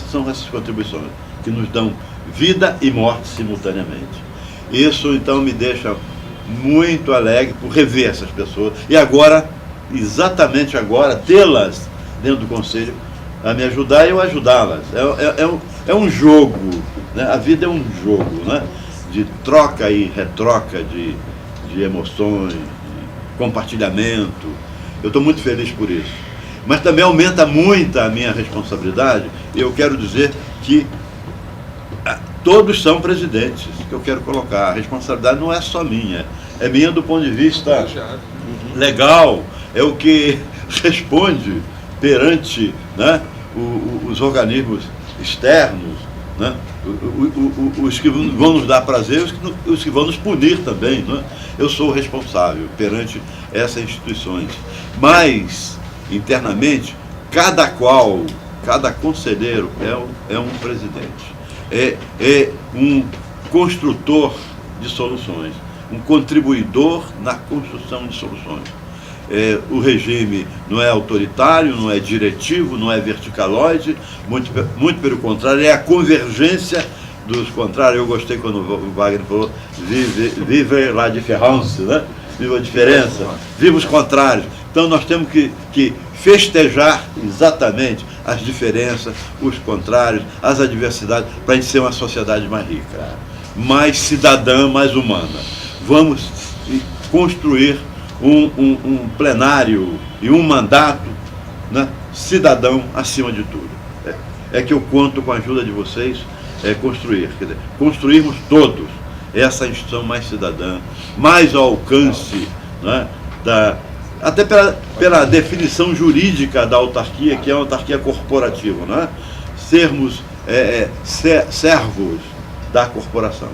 São essas contribuições que nos dão vida e morte simultaneamente. Isso então me deixa muito alegre por rever essas pessoas e agora, exatamente agora, tê-las dentro do Conselho a me ajudar e eu ajudá-las. É um jogo, né? A vida é um jogo, né? De troca e retroca de emoções, de compartilhamento. Eu estou muito feliz por isso. Mas também aumenta muito a minha responsabilidade. E eu quero dizer que todos são presidentes, que eu quero colocar. A responsabilidade não é só minha, é minha do ponto de vista legal, é o que responde perante, né, os organismos externos, né, os que vão nos dar prazer, os que vão nos punir também. Né? Eu sou responsável perante essas instituições. Mas, internamente, cada conselheiro é um presidente. É um construtor de soluções, um contribuidor na construção de soluções. O regime não é autoritário, não é diretivo, não é verticaloide, muito pelo contrário, é a convergência dos contrários. Eu gostei quando o Wagner falou, vive la différence, né? Viva a diferença, viva os contrários. Então nós temos que festejar exatamente as diferenças, os contrários, as adversidades, para a gente ser uma sociedade mais rica, mais cidadã, mais humana. Vamos construir um plenário e um mandato, né, cidadão acima de tudo. É que eu conto com a ajuda de vocês, construir, quer dizer, construirmos todos essa instituição mais cidadã, mais ao alcance, né, até pela definição jurídica da autarquia, que é uma autarquia corporativa, né? Sermos servos da corporação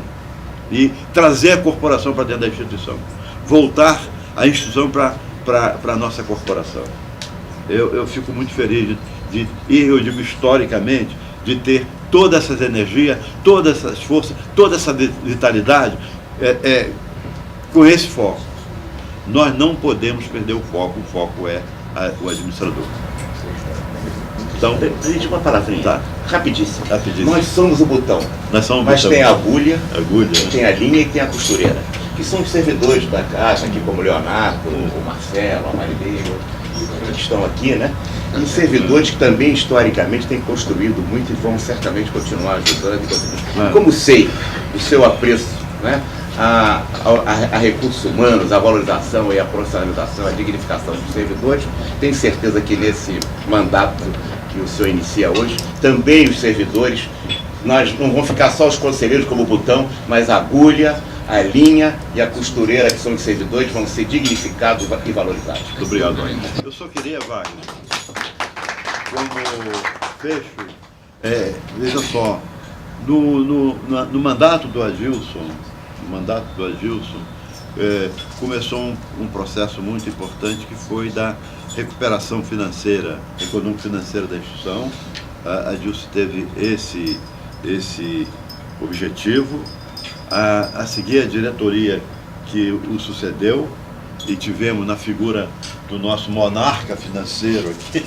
e trazer a corporação para dentro da instituição, voltar a instituição para a nossa corporação. Eu fico muito feliz e eu digo historicamente, de ter toda essa energia, todas essas forças, toda essa vitalidade com esse foco. Nós não podemos perder o foco é o administrador. Então, presidente, uma palavrinha, tá. Rapidíssimo. Rapidíssimo. Nós somos o botão. Nós somos o mas botão. Tem a agulha, tem né? a linha e tem a costureira, que são os servidores da casa, aqui como o Leonardo, o Marcelo, a Marileia, que estão aqui, né? E servidores que também, historicamente, têm construído muito e vão certamente continuar ajudando. Como sei o seu apreço, né? A recursos humanos, a valorização e a profissionalização, a dignificação dos servidores, tenho certeza que nesse mandato que o senhor inicia hoje, também os servidores, nós não vão ficar só os conselheiros como o botão, mas a agulha, a linha e a costureira, que são os servidores, vão ser dignificados e valorizados. Muito obrigado. Eu só queria, Wagner, como fecho, veja só, no mandato do Adilson, começou um processo muito importante que foi da recuperação financeira, econômico-financeira da instituição. A Adilson teve esse objetivo. A seguir a diretoria que o sucedeu, e tivemos na figura do nosso monarca financeiro aqui,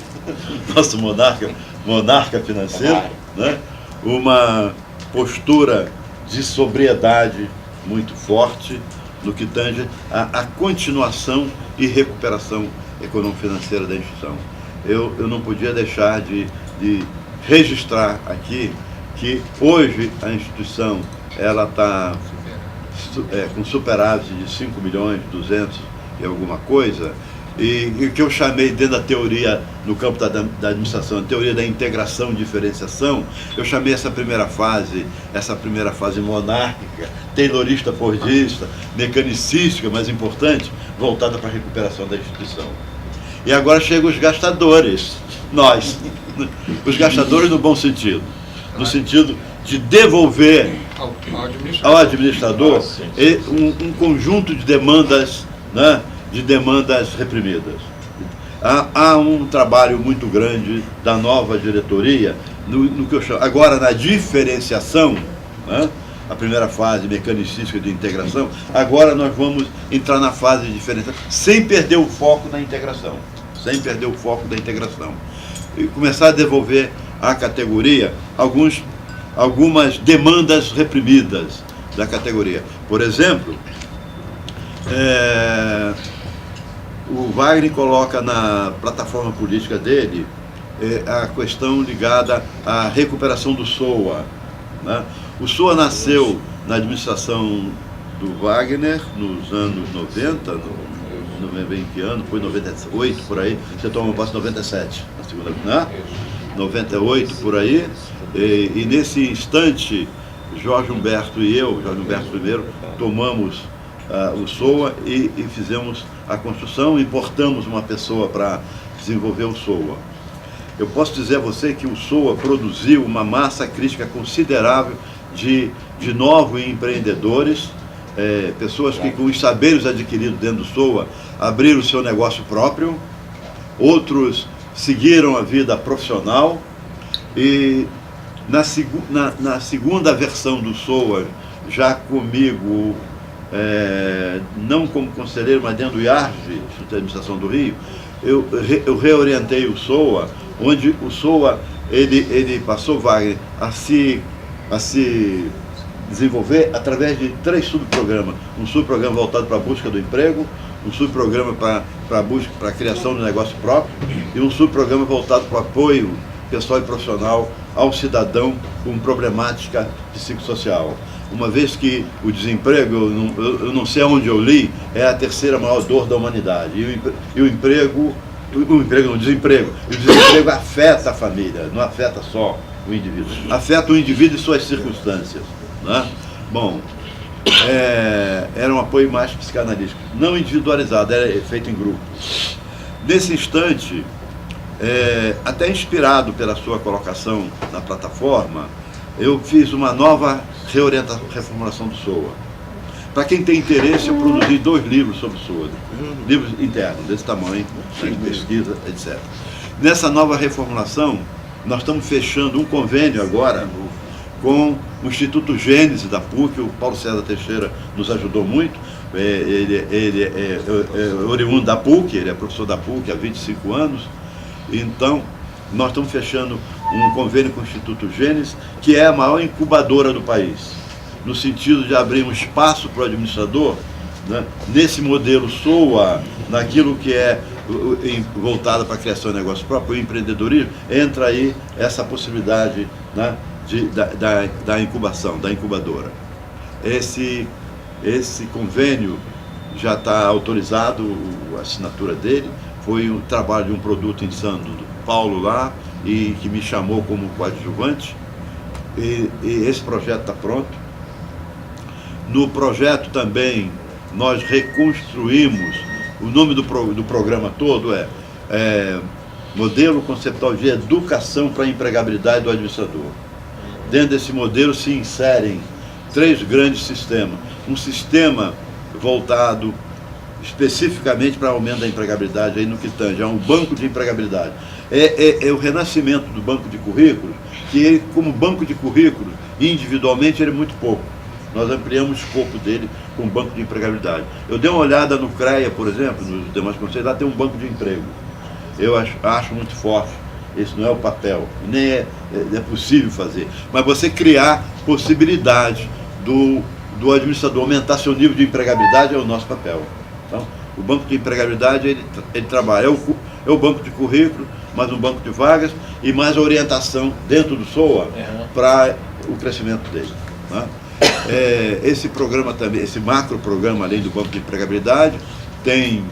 nosso monarca financeiro, né? Uma postura de sobriedade muito forte no que tange a continuação e recuperação econômico-financeira da instituição. Eu não podia deixar de registrar aqui que hoje a instituição ela está com superávit de 5 milhões 200 e alguma coisa, e o que eu chamei dentro da teoria, no campo da administração, a teoria da integração e diferenciação, eu chamei essa primeira fase monárquica, taylorista, fordista, mecanicística, mais importante, voltada para a recuperação da instituição. E agora chegam os gastadores, nós, os gastadores no bom sentido, no sentido de devolver ao administrador um conjunto de demandas, né, de demandas reprimidas. Há um trabalho muito grande da nova diretoria, no que eu chamo, agora na diferenciação, né, a primeira fase mecanicística de integração, agora nós vamos entrar na fase de diferenciação, sem perder o foco da integração, e começar a devolver à categoria algumas demandas reprimidas da categoria. Por exemplo, o Wagner coloca na plataforma política dele a questão ligada à recuperação do SOA, né? O SOA nasceu na administração do Wagner nos anos 90, não lembro em que ano, foi 98 por aí, você toma posse em 97, na segunda, né? 98 por aí, e nesse instante Jorge Humberto e eu, Jorge Humberto primeiro, tomamos o SOA e fizemos a construção, importamos uma pessoa para desenvolver o SOA. Eu posso dizer a você que o SOA produziu uma massa crítica considerável de novos empreendedores, pessoas que com os saberes adquiridos dentro do SOA abriram o seu negócio próprio, outros seguiram a vida profissional, e na segunda versão do SOA, já comigo, não como conselheiro, mas dentro do IARGE, Instituto de Administração do Rio, eu reorientei o SOA, onde o SOA ele passou, Wagner, a se desenvolver através de 3 subprogramas. Um subprograma voltado para a busca do emprego, um subprograma para a criação do negócio próprio e um subprograma voltado para o apoio pessoal e profissional ao cidadão com problemática psicossocial. Uma vez que o desemprego, eu não sei onde eu li, é a terceira maior dor da humanidade. E o desemprego afeta a família, não afeta só o indivíduo. Afeta o indivíduo e suas circunstâncias, né? Bom, era um apoio mais psicanalítico, não individualizado, era feito em grupo. Nesse instante, até inspirado pela sua colocação na plataforma, eu fiz uma nova reformulação do SOA. Para quem tem interesse, eu produzi 2 livros sobre o SOA, livros internos, desse tamanho, de pesquisa, etc. Nessa nova reformulação, nós estamos fechando um convênio agora com o Instituto Gênese da PUC. O Paulo César Teixeira nos ajudou muito. Ele é oriundo da PUC, ele é professor da PUC há 25 anos. Então, nós estamos fechando um convênio com o Instituto Gênese, que é a maior incubadora do país, no sentido de abrir um espaço para o administrador, né, nesse modelo SOA, naquilo que é voltado para a criação de negócio próprio, o empreendedorismo. Entra aí essa possibilidade, né, da incubação, da incubadora. Esse convênio já está autorizado, a assinatura dele. Foi um trabalho de um produto insano do Paulo lá, e que me chamou como coadjuvante, e esse projeto está pronto. No projeto também nós reconstruímos, o nome do programa todo é Modelo Conceptual de Educação para a Empregabilidade do Administrador. Dentro desse modelo se inserem 3 grandes sistemas. Um sistema voltado especificamente para aumento da empregabilidade, aí no que tange, é um banco de empregabilidade. É o renascimento do banco de currículos, que ele, como banco de currículos, individualmente, ele é muito pouco. Nós ampliamos o escopo dele com um banco de empregabilidade. Eu dei uma olhada no CREA, por exemplo, nos demais conselhos, lá tem um banco de emprego. Eu acho muito forte. Esse não é o papel, nem é possível fazer. Mas você criar possibilidade do administrador aumentar seu nível de empregabilidade é o nosso papel. Então, o banco de empregabilidade, ele trabalha, é o banco de currículo, mais um banco de vagas e mais a orientação dentro do SOA para o crescimento dele. Né? Esse programa também, esse macro programa, além do banco de empregabilidade, tem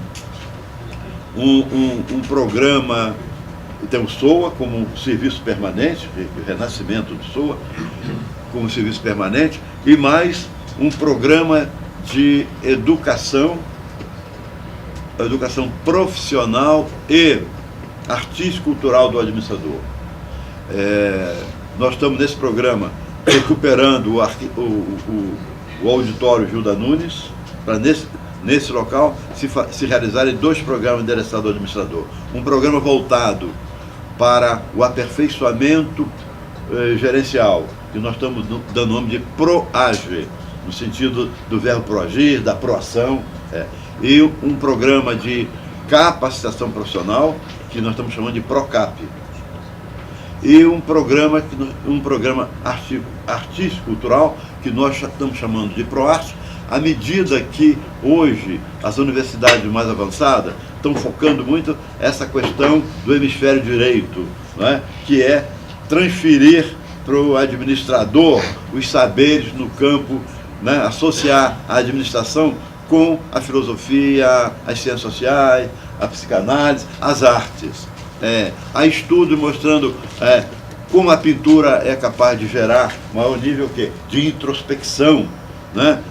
um programa, tem o SOA como serviço permanente, o renascimento do SOA como serviço permanente, e mais um programa de educação profissional e artístico-cultural do administrador. Nós estamos nesse programa recuperando o auditório Gilda Nunes, para nesse local se realizarem 2 programas endereçados ao administrador. Um programa voltado para o aperfeiçoamento gerencial, que nós estamos dando nome de PROAGE, no sentido do verbo proagir, da proação, e um programa de capacitação profissional, que nós estamos chamando de PROCAP, e um programa artístico-cultural, que nós estamos chamando de PROARTE, à medida que hoje as universidades mais avançadas estão focando muito essa questão do hemisfério direito, né, que é transferir para o administrador os saberes no campo, né, associar a administração com a filosofia, as ciências sociais, a psicanálise, as artes. Há estudos mostrando como a pintura é capaz de gerar maior nível de introspecção, né,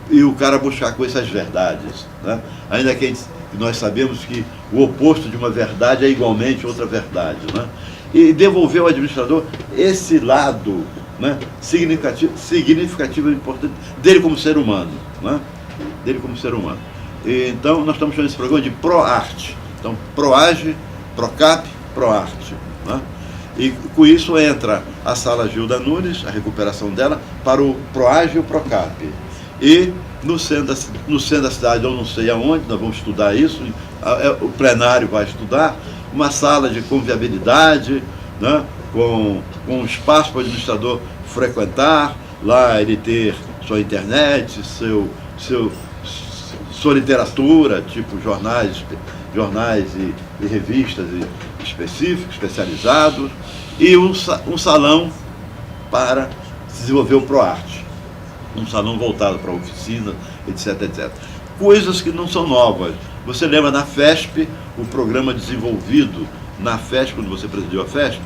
e o cara buscar com essas verdades. Né? Ainda que nós sabemos que o oposto de uma verdade é igualmente outra verdade. Né? E devolver ao administrador esse lado, né, significativo e importante dele como ser humano. Né? E, então, nós estamos chamando esse programa de PROARTE. Então, PROAGE, PROCAP, PROARTE. Né? E com isso entra a sala Gilda Nunes, a recuperação dela, para o PROAGE e o PROCAP. E no centro da cidade, eu não sei aonde, nós vamos estudar isso, o plenário vai estudar, uma sala de conviabilidade, né, com um espaço para o administrador frequentar, lá ele ter sua internet, sua literatura, tipo jornais e revistas específicos, especializados, e um salão para desenvolver o PROARTE. Um salão voltado para oficina, etc, etc. Coisas que não são novas. Você lembra na FESP, o programa desenvolvido na FESP, quando você presidiu a FESP,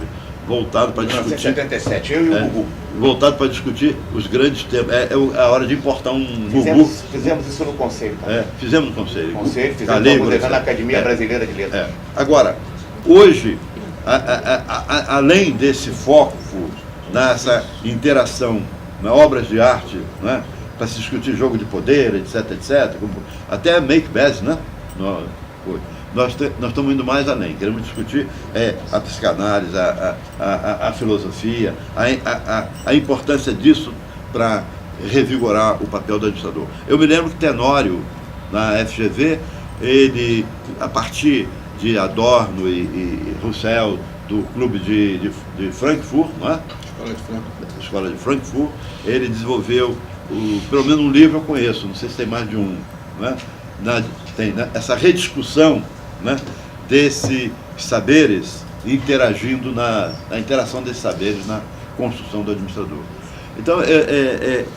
voltado para discutir. 1977, eu e o Gugu. Voltado para discutir os grandes temas. É a hora de importar um Gugu. Fizemos isso no Conselho também. Fizemos no Conselho. Fizemos na Academia Brasileira de Letras. Agora, hoje, além desse foco nessa interação na obras de arte, né, para se discutir jogo de poder, etc, até Macbeth, né? Nós estamos indo mais além, queremos discutir a psicanálise, a filosofia, a importância disso para revigorar o papel do administrador. Eu me lembro que Tenório, na FGV, ele, a partir de Adorno e Rousseau, do clube de Frankfurt, não é? Escola de Frankfurt, ele desenvolveu, pelo menos um livro eu conheço, não sei se tem mais de um, né? Tem, né, essa rediscussão, né, desses saberes interagindo na interação desses saberes na construção do administrador. Então,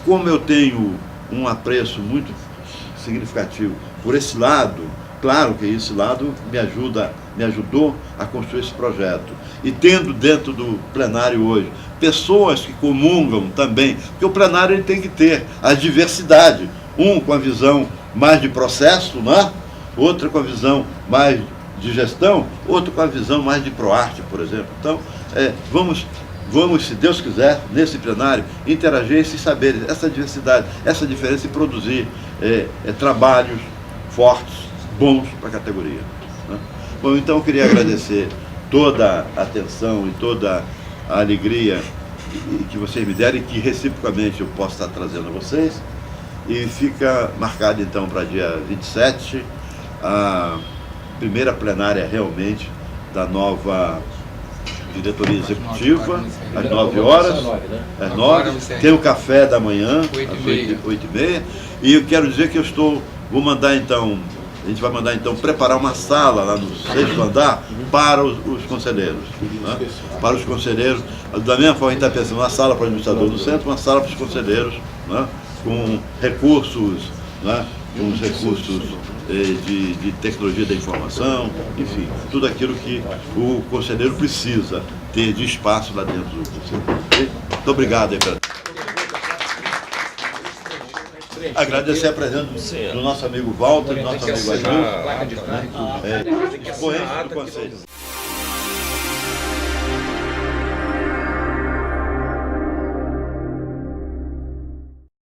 como eu tenho um apreço muito significativo por esse lado, claro que esse lado me ajudou a construir esse projeto. E tendo dentro do plenário hoje pessoas que comungam também, porque o plenário ele tem que ter a diversidade, um com a visão mais de processo, né? Outro com a visão mais de gestão, outro com a visão mais de proarte, por exemplo. Então, vamos, se Deus quiser, nesse plenário, interagir esses saberes, essa diversidade, essa diferença e produzir trabalhos fortes, bons para a categoria, né? Bom, então eu queria agradecer toda a atenção e toda a alegria que vocês me deram e que reciprocamente eu posso estar trazendo a vocês. E fica marcado então para dia 27 a primeira plenária realmente da nova diretoria executiva, às 9 horas, às 9, tem o café da manhã, às 8h30, e eu quero dizer que vou mandar então, a gente vai mandar então preparar uma sala lá no 6º andar para os conselheiros, né? Para os conselheiros, da mesma forma a gente está pensando uma sala para o administrador do centro, uma sala para os conselheiros, né? Com recursos, né? Com os recursos de tecnologia da informação, enfim, tudo aquilo que o conselheiro precisa ter de espaço lá dentro do conselho. Muito obrigado aí, agradecer a presença do nosso amigo Walter, do nosso amigo Adil, expoente do conselho.